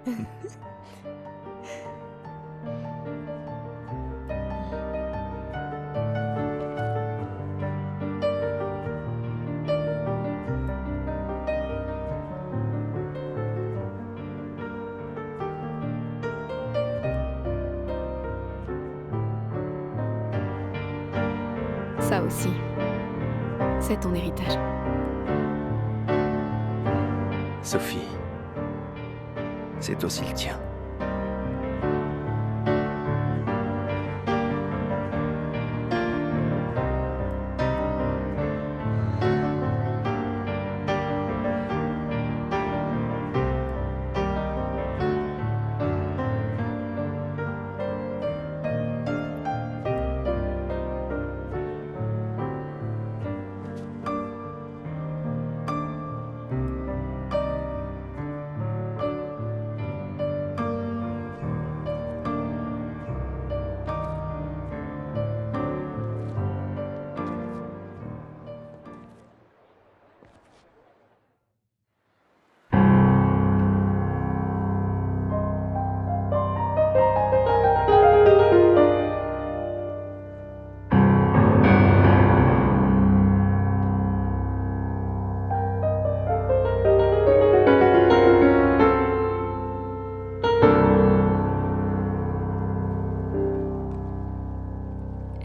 Speaker 4: Ça aussi, c'est ton héritage.
Speaker 3: Sophie, c'est aussi le tien.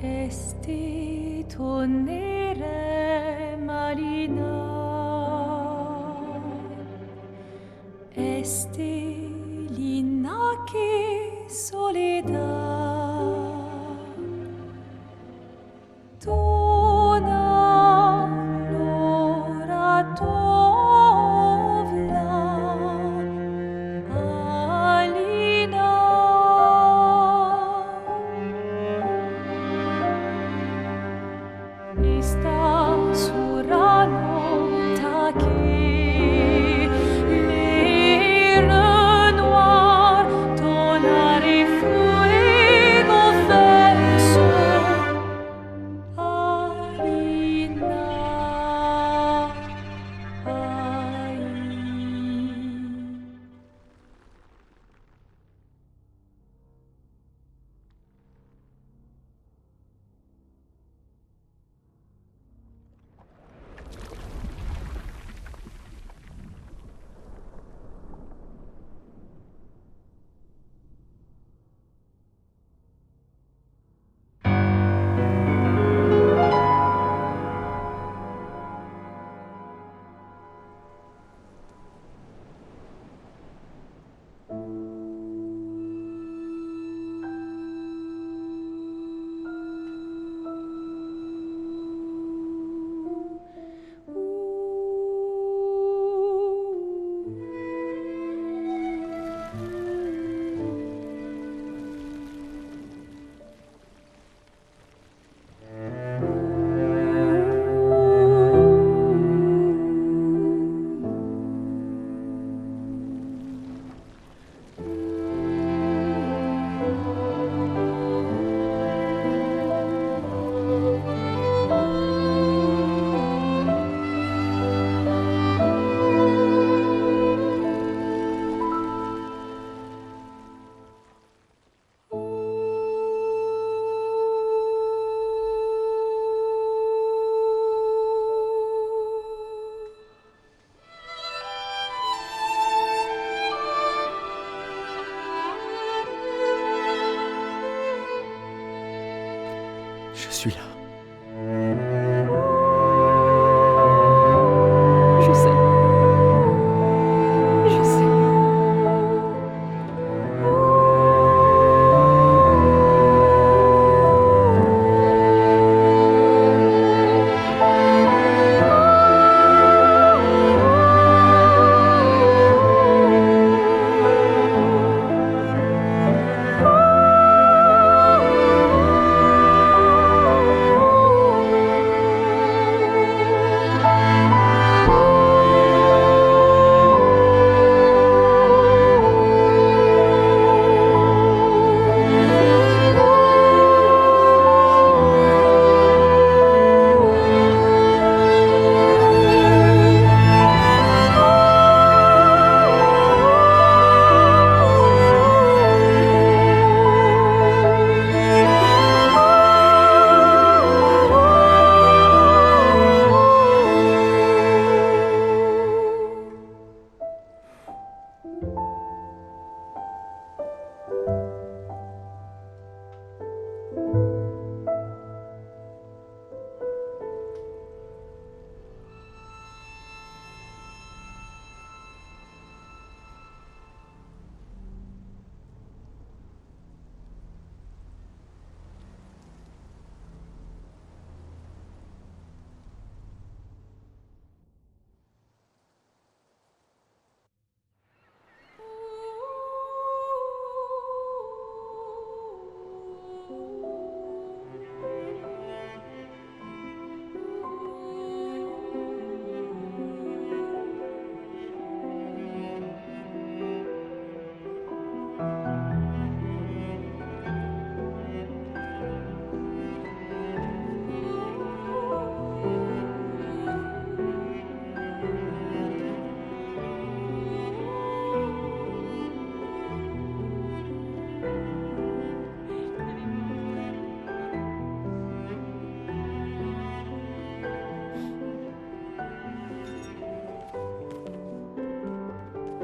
Speaker 1: Esti tonere malina, esti linaki soledad, tona lora tovla, alina. Sta surano taki, l'air noir, ton air fuego verso, Alina, ai.
Speaker 3: Je suis là.
Speaker 4: Je sais. Je sais.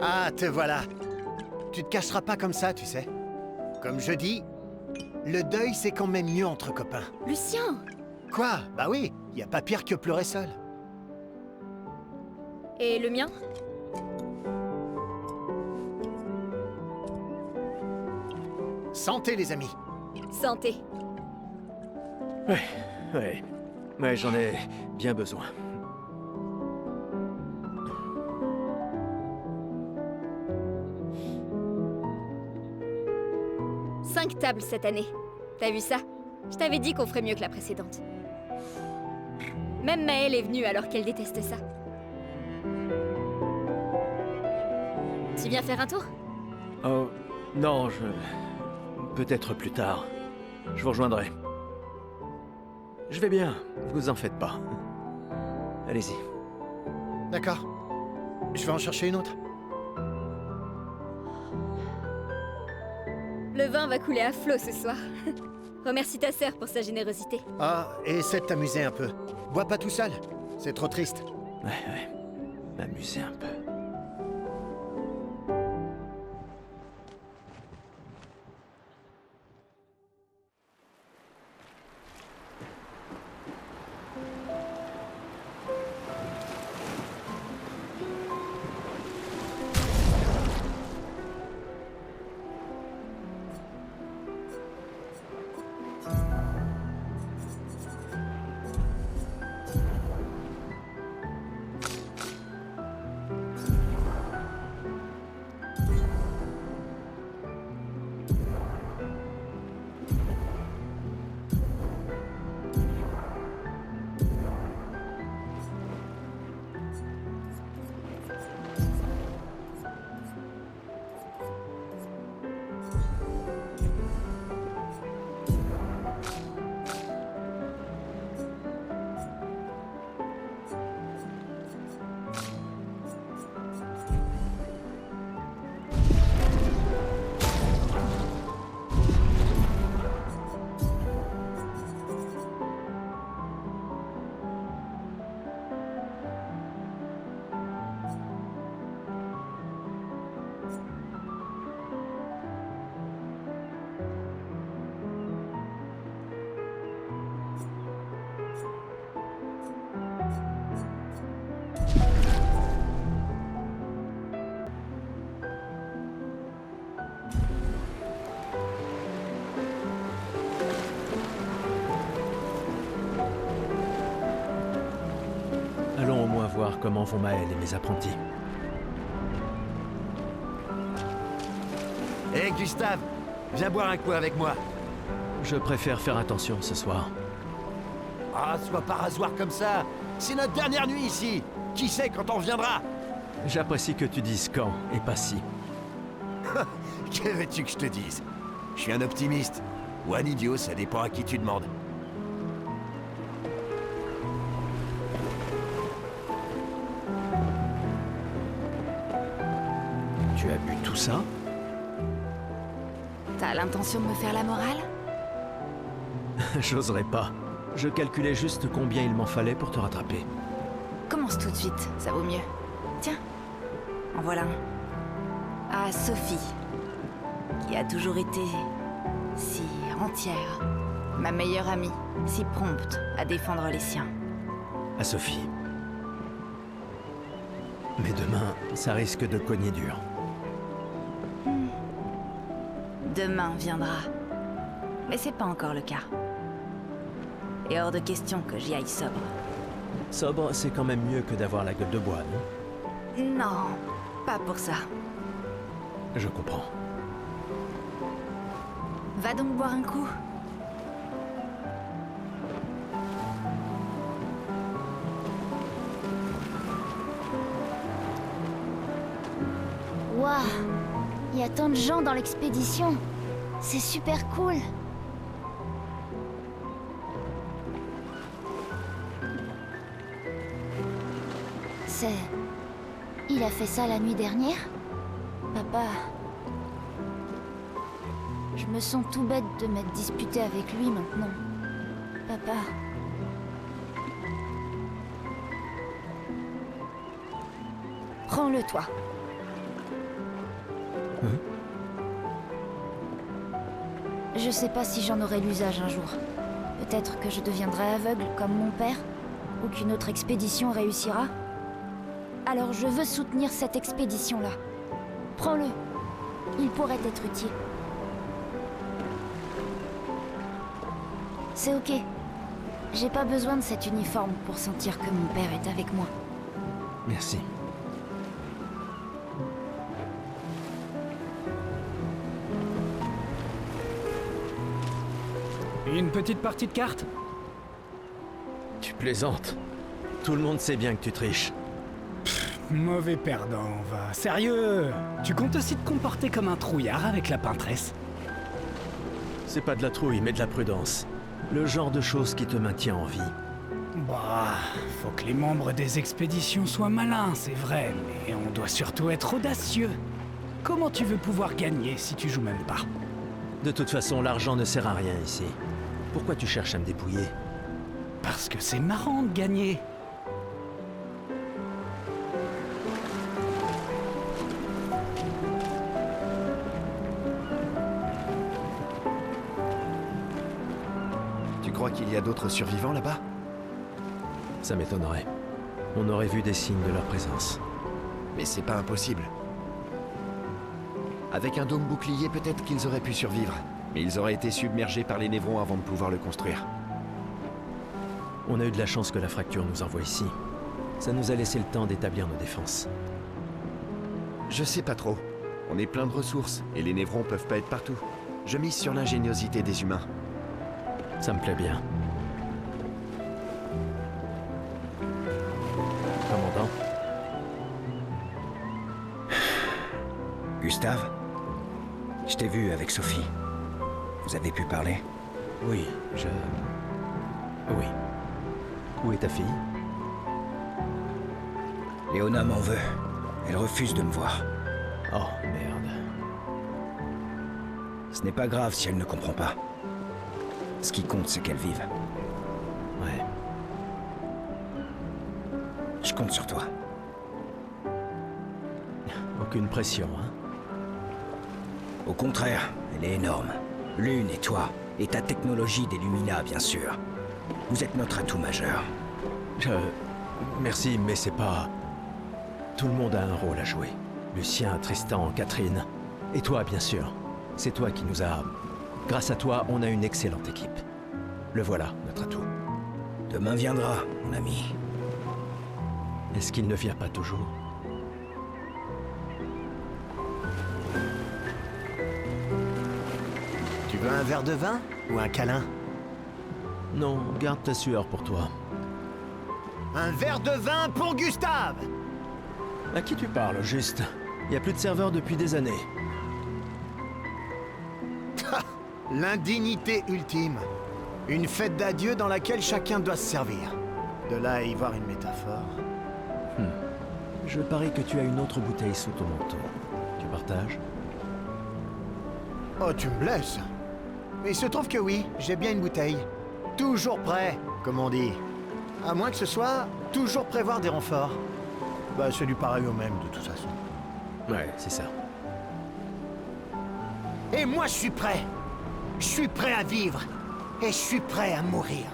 Speaker 10: Ah, te voilà. Tu te cacheras pas comme ça, tu sais. Comme je dis, le deuil c'est quand même mieux entre copains.
Speaker 2: Lucien!
Speaker 10: Quoi? Bah oui, y a pas pire que pleurer seul.
Speaker 2: Et le mien?
Speaker 10: Santé les amis.
Speaker 2: Santé.
Speaker 3: Ouais, j'en ai bien besoin.
Speaker 2: Cinq tables cette année. T'as vu ça? Je t'avais dit qu'on ferait mieux que la précédente. Même Maëlle est venue alors qu'elle déteste ça. Tu viens faire un tour?
Speaker 3: Oh, non, peut-être plus tard. Je vous rejoindrai. Je vais bien, vous en faites pas. Allez-y.
Speaker 10: D'accord. Je vais en chercher une autre.
Speaker 2: Le vin va couler à flot ce soir. Remercie ta sœur pour sa générosité.
Speaker 10: Ah, et essaie de t'amuser un peu. Bois pas tout seul, c'est trop triste.
Speaker 3: Ouais. M'amuser un peu. Allons au moins voir comment vont Maëlle et mes apprentis.
Speaker 9: Hé Gustave, viens boire un coup avec moi.
Speaker 3: Je préfère faire attention ce soir.
Speaker 9: Ah, sois pas rasoir comme ça. C'est notre dernière nuit ici. Qui sait quand on reviendra?
Speaker 3: J'apprécie que tu dises quand et pas si.
Speaker 9: Que veux-tu que je te dise? Je suis un optimiste. Ou un idiot, ça dépend à qui tu demandes.
Speaker 3: Tu as bu tout ça?
Speaker 5: T'as l'intention de me faire la morale?
Speaker 3: J'oserais pas. Je calculais juste combien il m'en fallait pour te rattraper.
Speaker 5: Commence tout de suite, ça vaut mieux. Tiens, en voilà un. À Sophie, qui a toujours été si entière. Ma meilleure amie, si prompte à défendre les siens.
Speaker 3: À Sophie. Mais demain, ça risque de cogner dur.
Speaker 5: Demain viendra. Mais c'est pas encore le cas. Et hors de question que j'y aille sobre.
Speaker 3: Sobre, c'est quand même mieux que d'avoir la gueule de bois, non?
Speaker 5: Non, pas pour ça.
Speaker 3: Je comprends.
Speaker 5: Va donc boire un coup.
Speaker 8: Waouh! Il y a tant de gens dans l'expédition. C'est super cool. Il a fait ça la nuit dernière? Papa... Je me sens tout bête de m'être disputé avec lui maintenant. Papa... Prends-le, toi. Je sais pas si j'en aurai l'usage un jour. Peut-être que je deviendrai aveugle comme mon père, ou qu'une autre expédition réussira. Alors je veux soutenir cette expédition-là. Prends-le. Il pourrait être utile. C'est ok. J'ai pas besoin de cet uniforme pour sentir que mon père est avec moi.
Speaker 3: Merci.
Speaker 7: Une petite partie de cartes?
Speaker 3: Tu plaisantes. Tout le monde sait bien que tu triches.
Speaker 7: Mauvais perdant, va. Sérieux? Tu comptes aussi te comporter comme un trouillard avec la peintresse?
Speaker 3: C'est pas de la trouille, mais de la prudence. Le genre de choses qui te maintient en vie.
Speaker 7: Bah, faut que les membres des expéditions soient malins, c'est vrai, mais on doit surtout être audacieux. Comment tu veux pouvoir gagner si tu joues même pas?
Speaker 3: De toute façon, l'argent ne sert à rien ici. Pourquoi tu cherches à me dépouiller?
Speaker 7: Parce que c'est marrant de gagner.
Speaker 9: Tu crois qu'il y a d'autres survivants là-bas?
Speaker 3: Ça m'étonnerait. On aurait vu des signes de leur présence.
Speaker 9: Mais c'est pas impossible. Avec un dôme bouclier, peut-être qu'ils auraient pu survivre. Mais ils auraient été submergés par les névrons avant de pouvoir le construire.
Speaker 3: On a eu de la chance que la fracture nous envoie ici. Ça nous a laissé le temps d'établir nos défenses.
Speaker 9: Je sais pas trop. On est plein de ressources, et les névrons peuvent pas être partout. Je mise sur l'ingéniosité des humains.
Speaker 3: Ça me plaît bien. Commandant?
Speaker 16: Gustave? Je t'ai vu avec Sophie. Vous avez pu parler?
Speaker 3: Oui, Oui. Où est ta fille?
Speaker 16: Léona m'en veut. Elle refuse de me voir.
Speaker 3: Oh, merde.
Speaker 16: Ce n'est pas grave si elle ne comprend pas. Ce qui compte, c'est qu'elle vive.
Speaker 3: Ouais.
Speaker 16: Je compte sur toi.
Speaker 3: Aucune pression, hein?
Speaker 16: Au contraire, elle est énorme. Lune et toi, et ta technologie d'Illumina, bien sûr. Vous êtes notre atout majeur.
Speaker 3: Merci, mais c'est pas... Tout le monde a un rôle à jouer. Lucien, Tristan, Catherine. Et toi, bien sûr. C'est toi qui nous a... Grâce à toi, on a une excellente équipe. Le voilà, notre atout.
Speaker 16: Demain viendra, mon ami.
Speaker 3: Est-ce qu'il ne vient pas toujours?
Speaker 10: Tu veux un verre de vin ou un câlin?
Speaker 3: Non, garde ta sueur pour toi.
Speaker 10: Un verre de vin pour Gustave!
Speaker 3: À qui tu parles, juste? Il n'y a plus de serveur depuis des années.
Speaker 10: L'indignité ultime. Une fête d'adieu dans laquelle chacun doit se servir. De là à y voir une métaphore.
Speaker 3: Je parie que tu as une autre bouteille sous ton manteau. Tu partages?
Speaker 10: Oh, tu me blesses. Mais il se trouve que oui, j'ai bien une bouteille. Toujours prêt, comme on dit. À moins que ce soit toujours prévoir des renforts. Bah, c'est du pareil au même, de toute façon.
Speaker 3: Ouais, c'est ça.
Speaker 10: Et moi, je suis prêt. Je suis prêt à vivre. Et je suis prêt à mourir.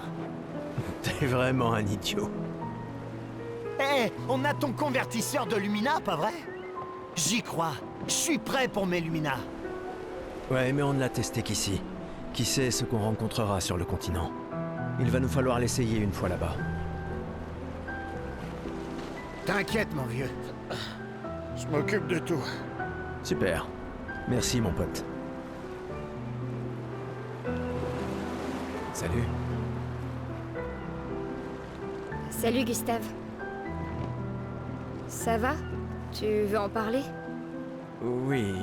Speaker 3: T'es vraiment un idiot.
Speaker 10: Hé, on a ton convertisseur de Lumina, pas vrai? J'y crois. Je suis prêt pour mes Lumina.
Speaker 3: Ouais, mais on ne l'a testé qu'ici. Qui sait ce qu'on rencontrera sur le continent? Il va nous falloir l'essayer une fois là-bas.
Speaker 10: T'inquiète, mon vieux. Je m'occupe de tout.
Speaker 3: Super. Merci, mon pote. Salut.
Speaker 2: Salut Gustave. Ça va? Tu veux en parler?
Speaker 3: Oui,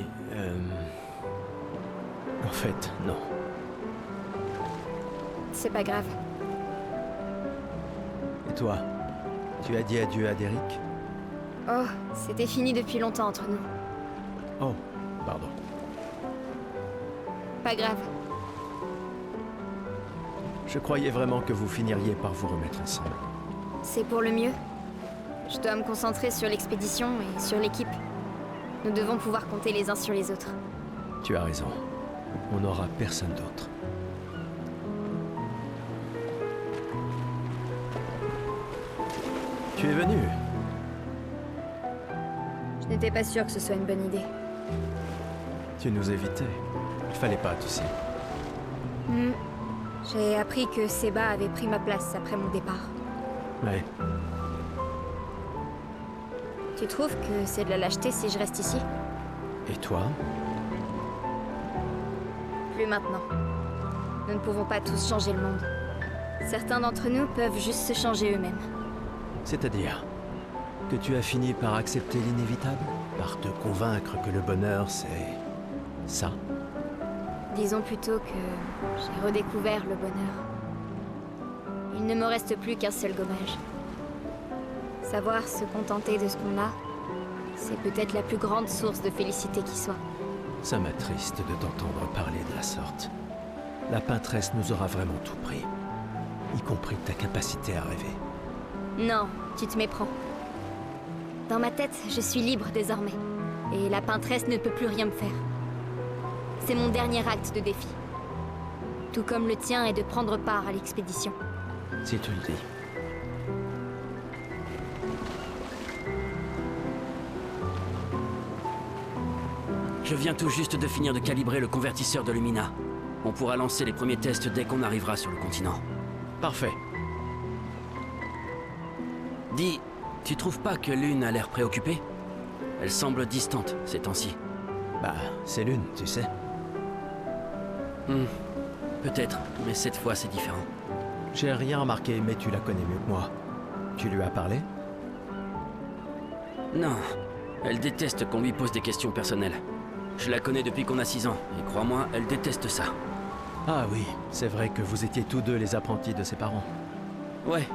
Speaker 3: En fait, non.
Speaker 2: C'est pas grave.
Speaker 3: Et toi? Tu as dit adieu à Derek?
Speaker 2: Oh, c'était fini depuis longtemps entre nous.
Speaker 3: Oh, pardon.
Speaker 2: Pas grave.
Speaker 3: Je croyais vraiment que vous finiriez par vous remettre ensemble.
Speaker 2: C'est pour le mieux. Je dois me concentrer sur l'expédition et sur l'équipe. Nous devons pouvoir compter les uns sur les autres.
Speaker 3: Tu as raison. On n'aura personne d'autre. Tu es venu.
Speaker 2: Je n'étais pas sûre que ce soit une bonne idée.
Speaker 3: Tu nous évitais. Il fallait pas, tu sais.
Speaker 2: J'ai appris que Seba avait pris ma place après mon départ.
Speaker 3: Ouais.
Speaker 2: Tu trouves que c'est de la lâcheté si je reste ici?
Speaker 3: Et toi?
Speaker 2: Plus maintenant. Nous ne pouvons pas tous changer le monde. Certains d'entre nous peuvent juste se changer eux-mêmes.
Speaker 3: C'est-à-dire que tu as fini par accepter l'inévitable? Par te convaincre que le bonheur, c'est... ça?
Speaker 2: Disons plutôt que j'ai redécouvert le bonheur. Il ne me reste plus qu'un seul gommage. Savoir se contenter de ce qu'on a, c'est peut-être la plus grande source de félicité qui soit.
Speaker 3: Ça m'attriste de t'entendre parler de la sorte. La peintresse nous aura vraiment tout pris. Y compris ta capacité à rêver.
Speaker 2: Non, tu te méprends. Dans ma tête, je suis libre désormais. Et la peintresse ne peut plus rien me faire. C'est mon dernier acte de défi. Tout comme le tien est de prendre part à l'expédition.
Speaker 3: Si tu le dis.
Speaker 12: Je viens tout juste de finir de calibrer le convertisseur de Lumina. On pourra lancer les premiers tests dès qu'on arrivera sur le continent.
Speaker 3: Parfait.
Speaker 12: Dis, tu trouves pas que Lune a l'air préoccupée? Elle semble distante ces temps-ci.
Speaker 3: Bah, c'est Lune, tu sais.
Speaker 12: Peut-être, mais cette fois c'est différent.
Speaker 3: J'ai rien remarqué, mais tu la connais mieux que moi. Tu lui as parlé?
Speaker 12: Non, elle déteste qu'on lui pose des questions personnelles. Je la connais depuis qu'on a 6 ans, et crois-moi, elle déteste ça.
Speaker 3: Ah oui, c'est vrai que vous étiez tous deux les apprentis de ses parents.
Speaker 12: Ouais,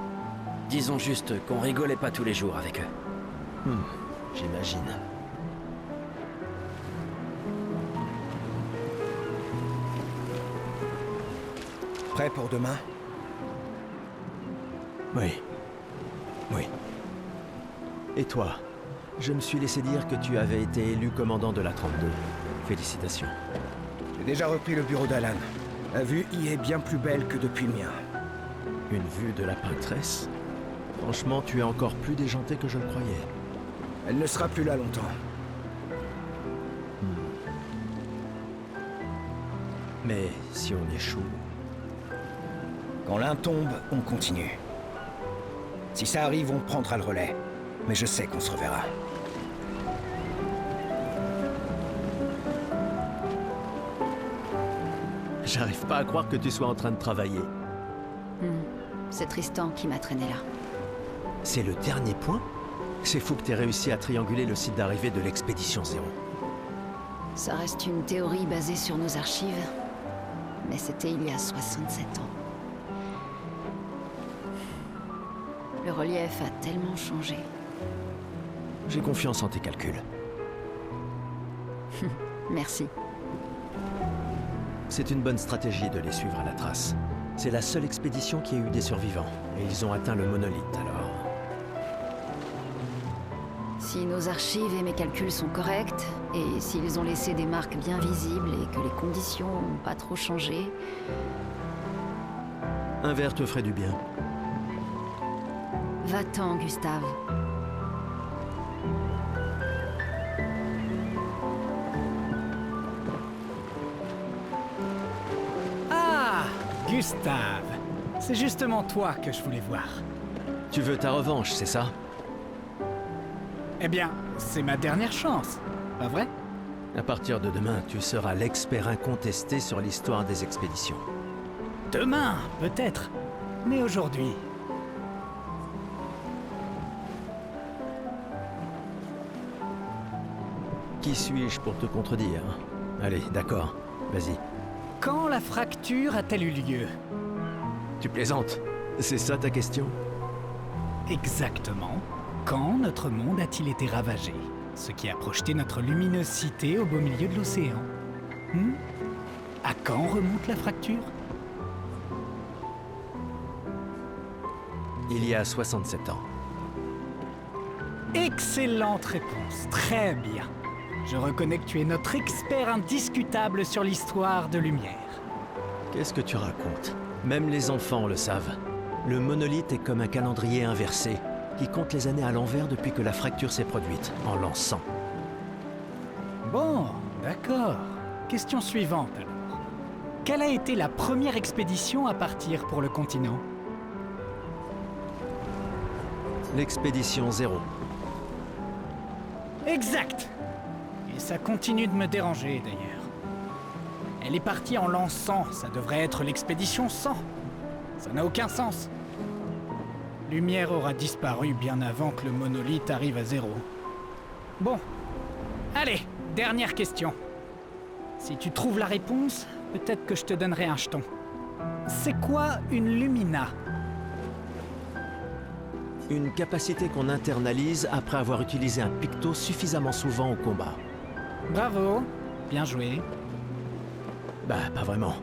Speaker 12: disons juste qu'on rigolait pas tous les jours avec eux.
Speaker 3: J'imagine.
Speaker 16: Prêt pour demain?
Speaker 3: Oui. Oui. Et toi? Je me suis laissé dire que tu avais été élu commandant de la 32. Félicitations.
Speaker 16: J'ai déjà repris le bureau d'Alan. La vue y est bien plus belle que depuis le mien.
Speaker 3: Une vue de la peintresse? Franchement, tu es encore plus déjanté que je le croyais.
Speaker 16: Elle ne sera plus là longtemps.
Speaker 3: Mais si on échoue...
Speaker 16: Quand l'un tombe, on continue. Si ça arrive, on prendra le relais. Mais je sais qu'on se reverra.
Speaker 3: J'arrive pas à croire que tu sois en train de travailler.
Speaker 5: C'est Tristan qui m'a traîné là.
Speaker 3: C'est le dernier point? C'est fou que t'aies réussi à trianguler le site d'arrivée de l'expédition 0.
Speaker 5: Ça reste une théorie basée sur nos archives. Mais c'était il y a 67 ans. Le relief a tellement changé.
Speaker 3: J'ai confiance en tes calculs.
Speaker 5: Merci.
Speaker 3: C'est une bonne stratégie de les suivre à la trace. C'est la seule expédition qui a eu des survivants. Et ils ont atteint le monolithe, alors...
Speaker 5: Si nos archives et mes calculs sont corrects, et s'ils ont laissé des marques bien visibles et que les conditions n'ont pas trop changé...
Speaker 3: Un verre te ferait du bien.
Speaker 5: Va-t'en, Gustave.
Speaker 7: Ah, Gustave. C'est justement toi que je voulais voir.
Speaker 3: Tu veux ta revanche, c'est ça?
Speaker 7: Eh bien, c'est ma dernière chance, pas vrai?
Speaker 3: À partir de demain, tu seras l'expert incontesté sur l'histoire des expéditions.
Speaker 7: Demain, peut-être. Mais aujourd'hui...
Speaker 3: Qui suis-je pour te contredire? Allez, d'accord, vas-y.
Speaker 7: Quand la fracture a-t-elle eu lieu?
Speaker 3: Tu plaisantes? C'est ça ta question?
Speaker 7: Exactement. Quand notre monde a-t-il été ravagé? Ce qui a projeté notre luminosité au beau milieu de l'océan. À quand remonte la fracture?
Speaker 3: Il y a 67 ans.
Speaker 7: Excellente réponse, très bien. Je reconnais que tu es notre expert indiscutable sur l'histoire de Lumière.
Speaker 3: Qu'est-ce que tu racontes? Même les enfants le savent. Le monolithe est comme un calendrier inversé, qui compte les années à l'envers depuis que la fracture s'est produite, en l'an 100.
Speaker 7: Bon, d'accord. Question suivante alors. Quelle a été la première expédition à partir pour le continent?
Speaker 3: L'expédition 0.
Speaker 7: Exact! Et ça continue de me déranger d'ailleurs. Elle est partie en l'an 100, ça devrait être l'expédition 100. Ça n'a aucun sens. Lumière aura disparu bien avant que le monolithe arrive à 0. Bon. Allez, dernière question. Si tu trouves la réponse, peut-être que je te donnerai un jeton. C'est quoi une Lumina?
Speaker 3: Une capacité qu'on internalise après avoir utilisé un picto suffisamment souvent au combat.
Speaker 7: Bravo, bien joué.
Speaker 3: Bah, pas vraiment.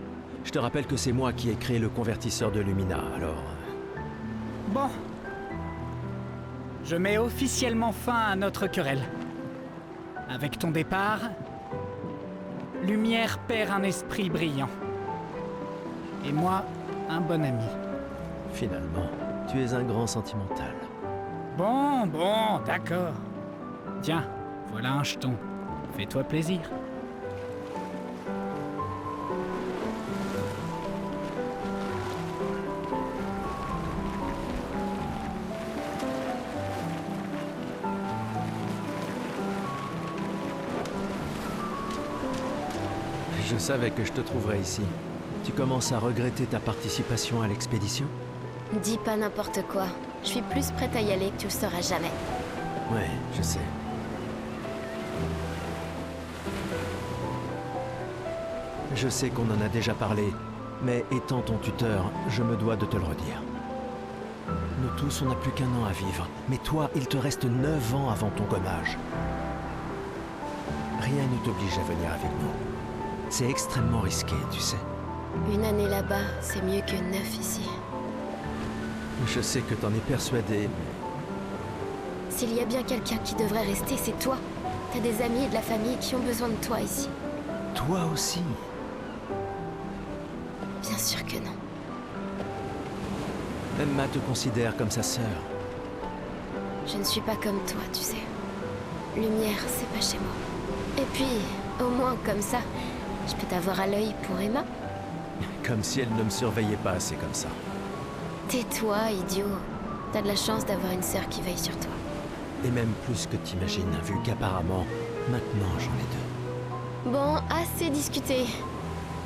Speaker 3: Je te rappelle que c'est moi qui ai créé le convertisseur de Lumina, alors...
Speaker 7: Bon. Je mets officiellement fin à notre querelle. Avec ton départ, Lumière perd un esprit brillant. Et moi, un bon ami.
Speaker 3: Finalement, tu es un grand sentimental.
Speaker 7: Bon, d'accord. Tiens, voilà un jeton. Fais-toi plaisir.
Speaker 3: Je savais que je te trouverais ici. Tu commences à regretter ta participation à l'expédition?
Speaker 2: Dis pas n'importe quoi. Je suis plus prête à y aller que tu le seras jamais.
Speaker 3: Ouais, je sais. Je sais qu'on en a déjà parlé, mais étant ton tuteur, je me dois de te le redire. Nous tous, on n'a plus qu'un an à vivre, mais toi, il te reste 9 ans avant ton gommage. Rien ne t'oblige à venir avec nous. C'est extrêmement risqué, tu sais.
Speaker 2: Une année là-bas, c'est mieux que 9 ici.
Speaker 3: Je sais que t'en es persuadé,
Speaker 2: S'il y a bien quelqu'un qui devrait rester, c'est toi. T'as des amis et de la famille qui ont besoin de toi ici.
Speaker 3: toi aussi.
Speaker 2: Bien sûr que non.
Speaker 3: Emma te considère comme sa sœur.
Speaker 2: Je ne suis pas comme toi, tu sais. Lumière, c'est pas chez moi. Et puis, au moins comme ça, je peux t'avoir à l'œil pour Emma.
Speaker 3: Comme si elle ne me surveillait pas assez comme ça.
Speaker 2: Tais-toi, idiot. T'as de la chance d'avoir une sœur qui veille sur toi.
Speaker 3: Et même plus que t'imagines, vu qu'apparemment, maintenant j'en ai 2.
Speaker 2: Bon, assez discuté.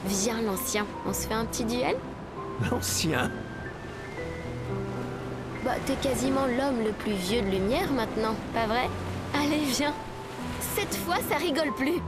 Speaker 2: Viens, l'ancien, on se fait un petit duel?
Speaker 3: L'ancien?
Speaker 2: Bah, t'es quasiment l'homme le plus vieux de Lumière maintenant, pas vrai? Allez, viens. Cette fois, ça rigole plus.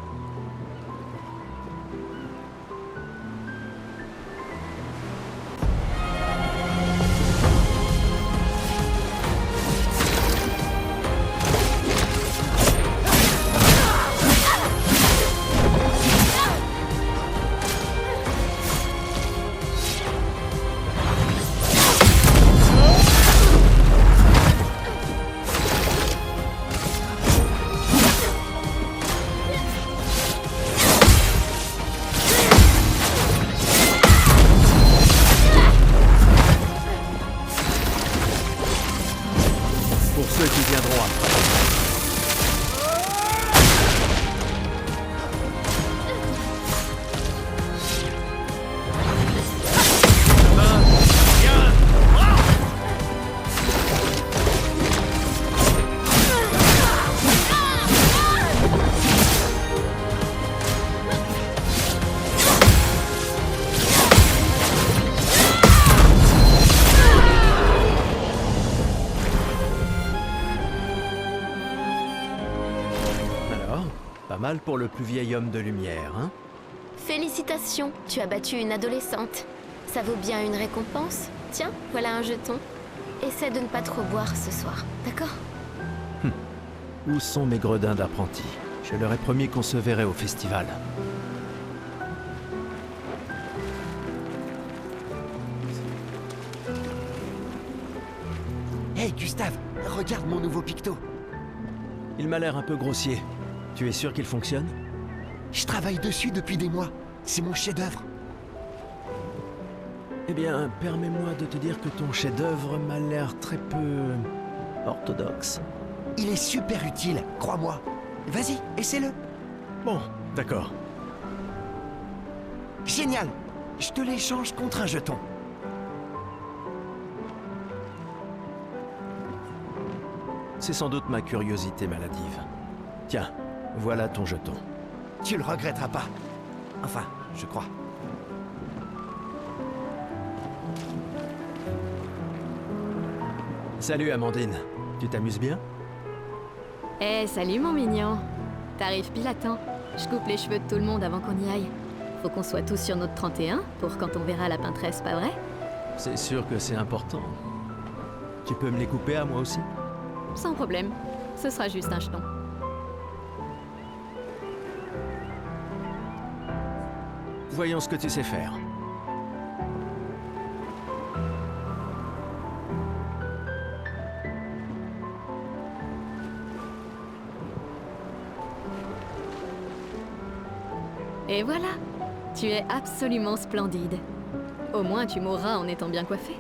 Speaker 3: Pour ceux qui viendront après. Alors, pas mal pour le plus vieil homme de lumière, hein?
Speaker 2: Félicitations, tu as battu une adolescente. Ça vaut bien une récompense? Tiens, voilà un jeton. Essaie de ne pas trop boire ce soir, d'accord?
Speaker 3: Où sont mes gredins d'apprentis? Je leur ai promis qu'on se verrait au festival.
Speaker 9: Hey Gustave, regarde mon nouveau picto.
Speaker 3: Il m'a l'air un peu grossier. Tu es sûr qu'il fonctionne?
Speaker 9: Je travaille dessus depuis des mois. C'est mon chef-d'œuvre.
Speaker 3: Eh bien, permets-moi de te dire que ton chef-d'œuvre m'a l'air très peu... orthodoxe.
Speaker 9: Il est super utile, crois-moi. Vas-y, essaie-le.
Speaker 3: Bon, d'accord.
Speaker 9: Génial. Je te l'échange contre un jeton.
Speaker 3: C'est sans doute ma curiosité maladive. Tiens, voilà ton jeton.
Speaker 9: Tu le regretteras pas. Enfin, je crois.
Speaker 3: Salut Amandine, tu t'amuses bien?
Speaker 4: Eh, salut mon mignon. T'arrives pile à temps. Je coupe les cheveux de tout le monde avant qu'on y aille. Faut qu'on soit tous sur notre 31 pour quand on verra la peintresse, pas vrai?
Speaker 3: C'est sûr que c'est important. Tu peux me les couper à moi aussi?
Speaker 4: Sans problème. Ce sera juste un jeton.
Speaker 3: Voyons ce que tu sais faire.
Speaker 4: Et voilà. Tu es absolument splendide. Au moins tu mourras en étant bien coiffée.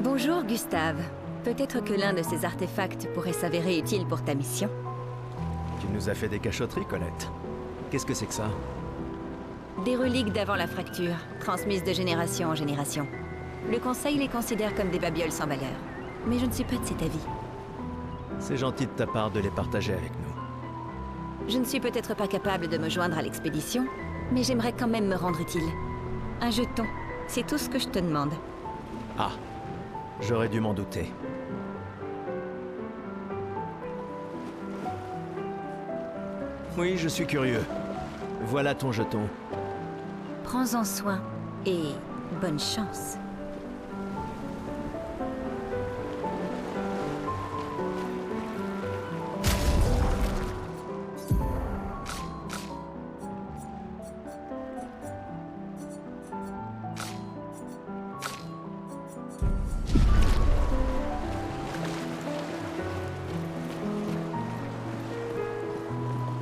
Speaker 6: Bonjour Gustave. Peut-être que l'un de ces artefacts pourrait s'avérer utile pour ta mission.
Speaker 3: Tu nous as fait des cachotteries, Colette. Qu'est-ce que c'est que ça?
Speaker 6: Des reliques d'avant la fracture, transmises de génération en génération. Le Conseil les considère comme des babioles sans valeur. Mais je ne suis pas de cet avis.
Speaker 3: C'est gentil de ta part de les partager avec nous.
Speaker 6: Je ne suis peut-être pas capable de me joindre à l'expédition, mais j'aimerais quand même me rendre utile. Un jeton, c'est tout ce que je te demande.
Speaker 3: Ah, j'aurais dû m'en douter. Oui, je suis curieux. Voilà ton jeton.
Speaker 6: Prends-en soin et bonne chance.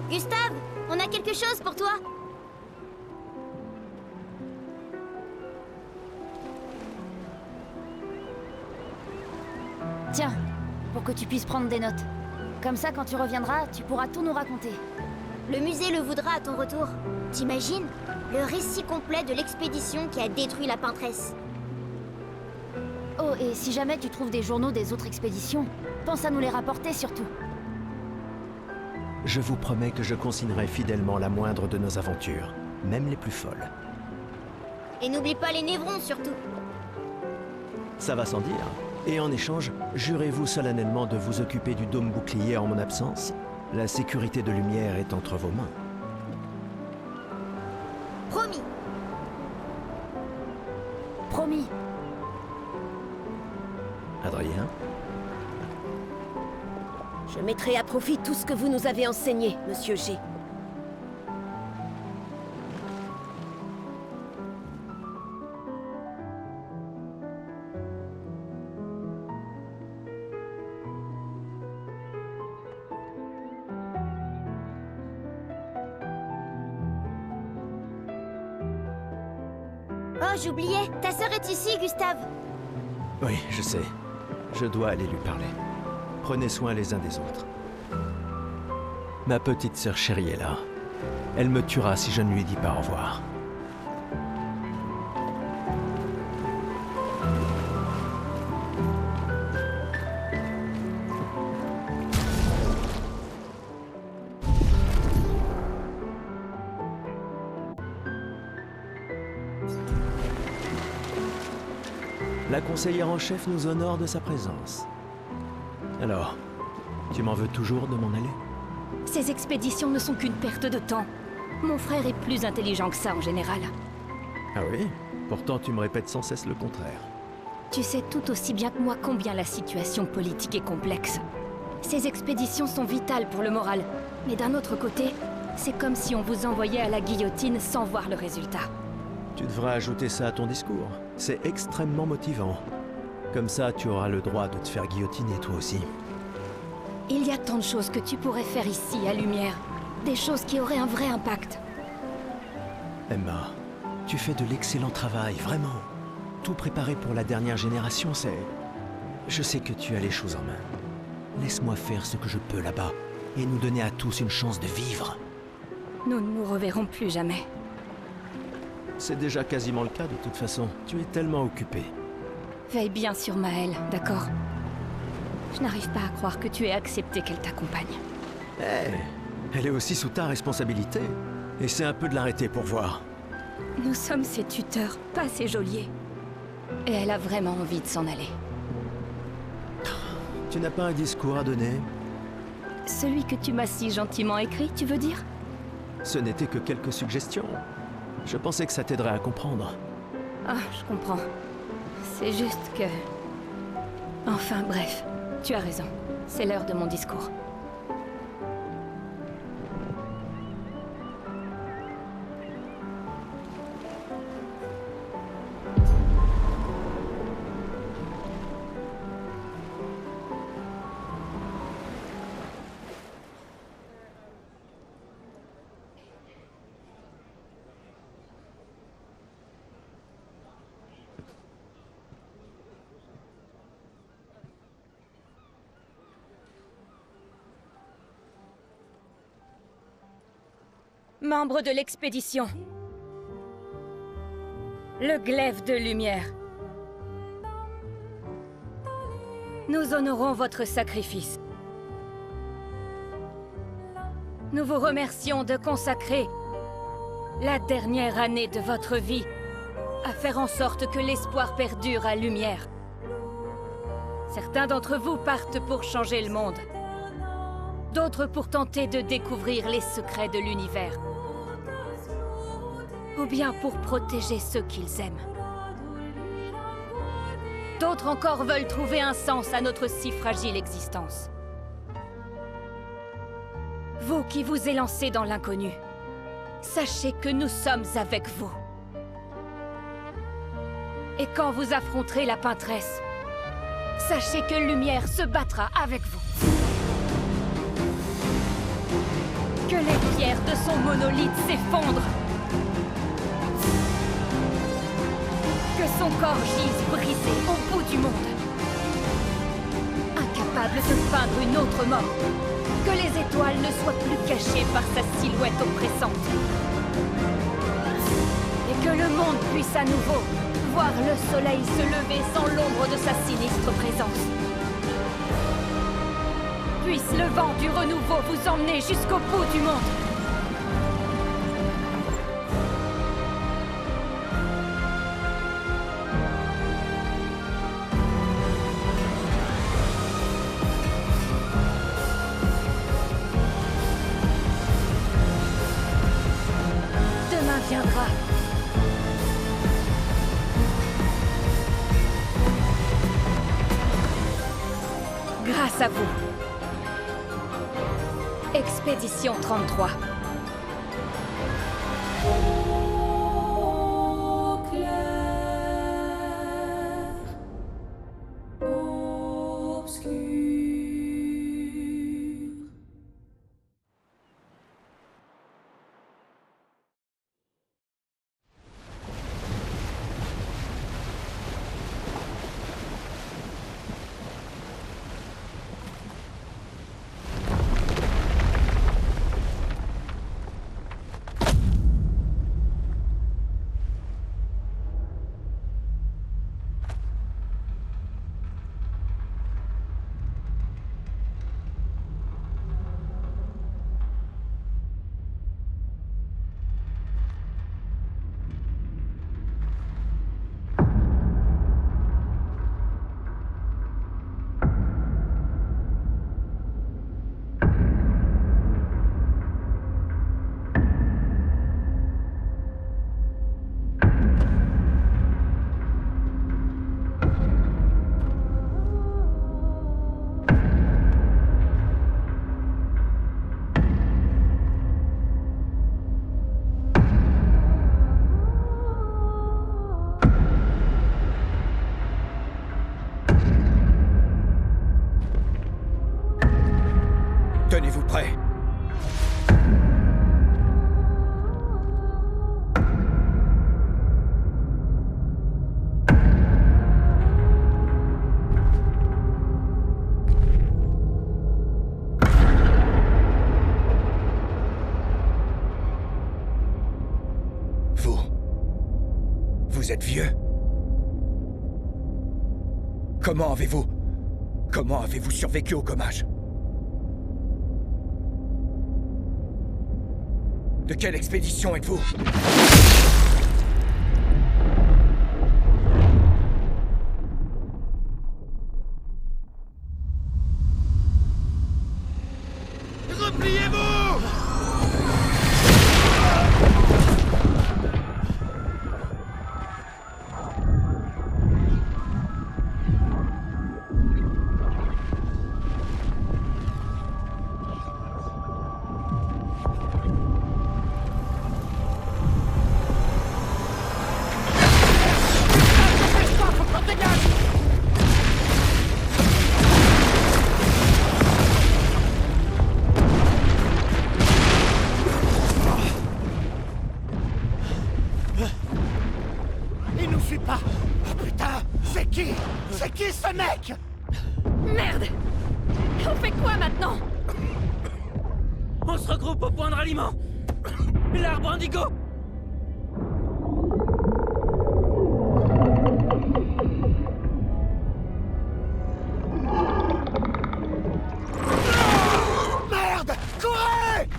Speaker 8: Gustave, on a quelque chose pour toi. Tiens, pour que tu puisses prendre des notes. Comme ça, quand tu reviendras, tu pourras tout nous raconter.
Speaker 17: Le musée le voudra à ton retour. T'imagines? Le récit complet de l'expédition qui a détruit la peintresse.
Speaker 8: Oh, et si jamais tu trouves des journaux des autres expéditions, pense à nous les rapporter surtout.
Speaker 3: Je vous promets que je consignerai fidèlement la moindre de nos aventures, même les plus folles.
Speaker 17: Et n'oublie pas les névrons surtout.
Speaker 3: Ça va sans dire. Et en échange, jurez-vous solennellement de vous occuper du dôme bouclier en mon absence? La sécurité de Lumière est entre vos mains.
Speaker 17: Promis.
Speaker 8: Promis.
Speaker 3: Adrien?
Speaker 18: Je mettrai à profit tout ce que vous nous avez enseigné, Monsieur G.
Speaker 17: Oh, j'oubliais. Ta sœur est ici, Gustave.
Speaker 3: Oui, je sais. Je dois aller lui parler. Prenez soin les uns des autres. Ma petite sœur chérie est là. Elle me tuera si je ne lui dis pas au revoir. La conseillère en chef nous honore de sa présence. Alors, tu m'en veux toujours de m'en aller?
Speaker 6: Ces expéditions ne sont qu'une perte de temps. Mon frère est plus intelligent que ça en général.
Speaker 3: Ah oui? Pourtant tu me répètes sans cesse le contraire.
Speaker 6: Tu sais tout aussi bien que moi combien la situation politique est complexe. Ces expéditions sont vitales pour le moral. Mais d'un autre côté, c'est comme si on vous envoyait à la guillotine sans voir le résultat.
Speaker 3: Tu devrais ajouter ça à ton discours. C'est extrêmement motivant. Comme ça, tu auras le droit de te faire guillotiner toi aussi.
Speaker 6: Il y a tant de choses que tu pourrais faire ici, à Lumière. Des choses qui auraient un vrai impact.
Speaker 3: Emma, tu fais de l'excellent travail, vraiment. Tout préparé pour la dernière génération, c'est... Je sais que tu as les choses en main. Laisse-moi faire ce que je peux là-bas, et nous donner à tous une chance de vivre.
Speaker 6: Nous ne nous reverrons plus jamais.
Speaker 3: C'est déjà quasiment le cas de toute façon. Tu es tellement occupé.
Speaker 6: Veille bien sur Maëlle, d'accord? Je n'arrive pas à croire que tu aies accepté qu'elle t'accompagne.
Speaker 3: Elle est aussi sous ta responsabilité. Essaie un peu de l'arrêter pour voir.
Speaker 6: Nous sommes ses tuteurs, pas ses geôliers. Et elle a vraiment envie de s'en aller.
Speaker 3: Tu n'as pas un discours à donner?
Speaker 6: Celui que tu m'as si gentiment écrit, tu veux dire?
Speaker 3: Ce n'était que quelques suggestions. Je pensais que ça t'aiderait à comprendre.
Speaker 6: Ah, je comprends. C'est juste que... Enfin, bref. Tu as raison. C'est l'heure de mon discours. Membres de l'expédition. Le glaive de lumière. Nous honorons votre sacrifice. Nous vous remercions de consacrer la dernière année de votre vie à faire en sorte que l'espoir perdure à Lumière. Certains d'entre vous partent pour changer le monde. D'autres pour tenter de découvrir les secrets de l'univers. Ou bien pour protéger ceux qu'ils aiment. D'autres encore veulent trouver un sens à notre si fragile existence. Vous qui vous élancez dans l'inconnu, sachez que nous sommes avec vous. Et quand vous affronterez la Peintresse, sachez que Lumière se battra avec vous. Que les pierres de son monolithe s'effondrent. Que son corps gise brisé au bout du monde. Incapable de peindre une autre mort. Que les étoiles ne soient plus cachées par sa silhouette oppressante. Et que le monde puisse à nouveau voir le soleil se lever sans l'ombre de sa sinistre présence. Puisse le vent du renouveau vous emmener jusqu'au bout du monde. Demain viendra. Grâce à vous. Expédition 33.
Speaker 15: prêt. Vous êtes vieux. Comment avez-vous survécu au gommage? De quelle expédition êtes-vous?
Speaker 14: Repliez-vous!
Speaker 10: Il nous suit pas. Oh putain, c'est qui? C'est qui ce mec?
Speaker 6: Merde! On fait quoi maintenant?
Speaker 12: On se regroupe au point de ralliement. L'arbre indigo.
Speaker 10: Merde! Courez!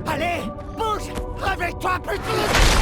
Speaker 10: Allez, bouge! Réveille-toi, putain!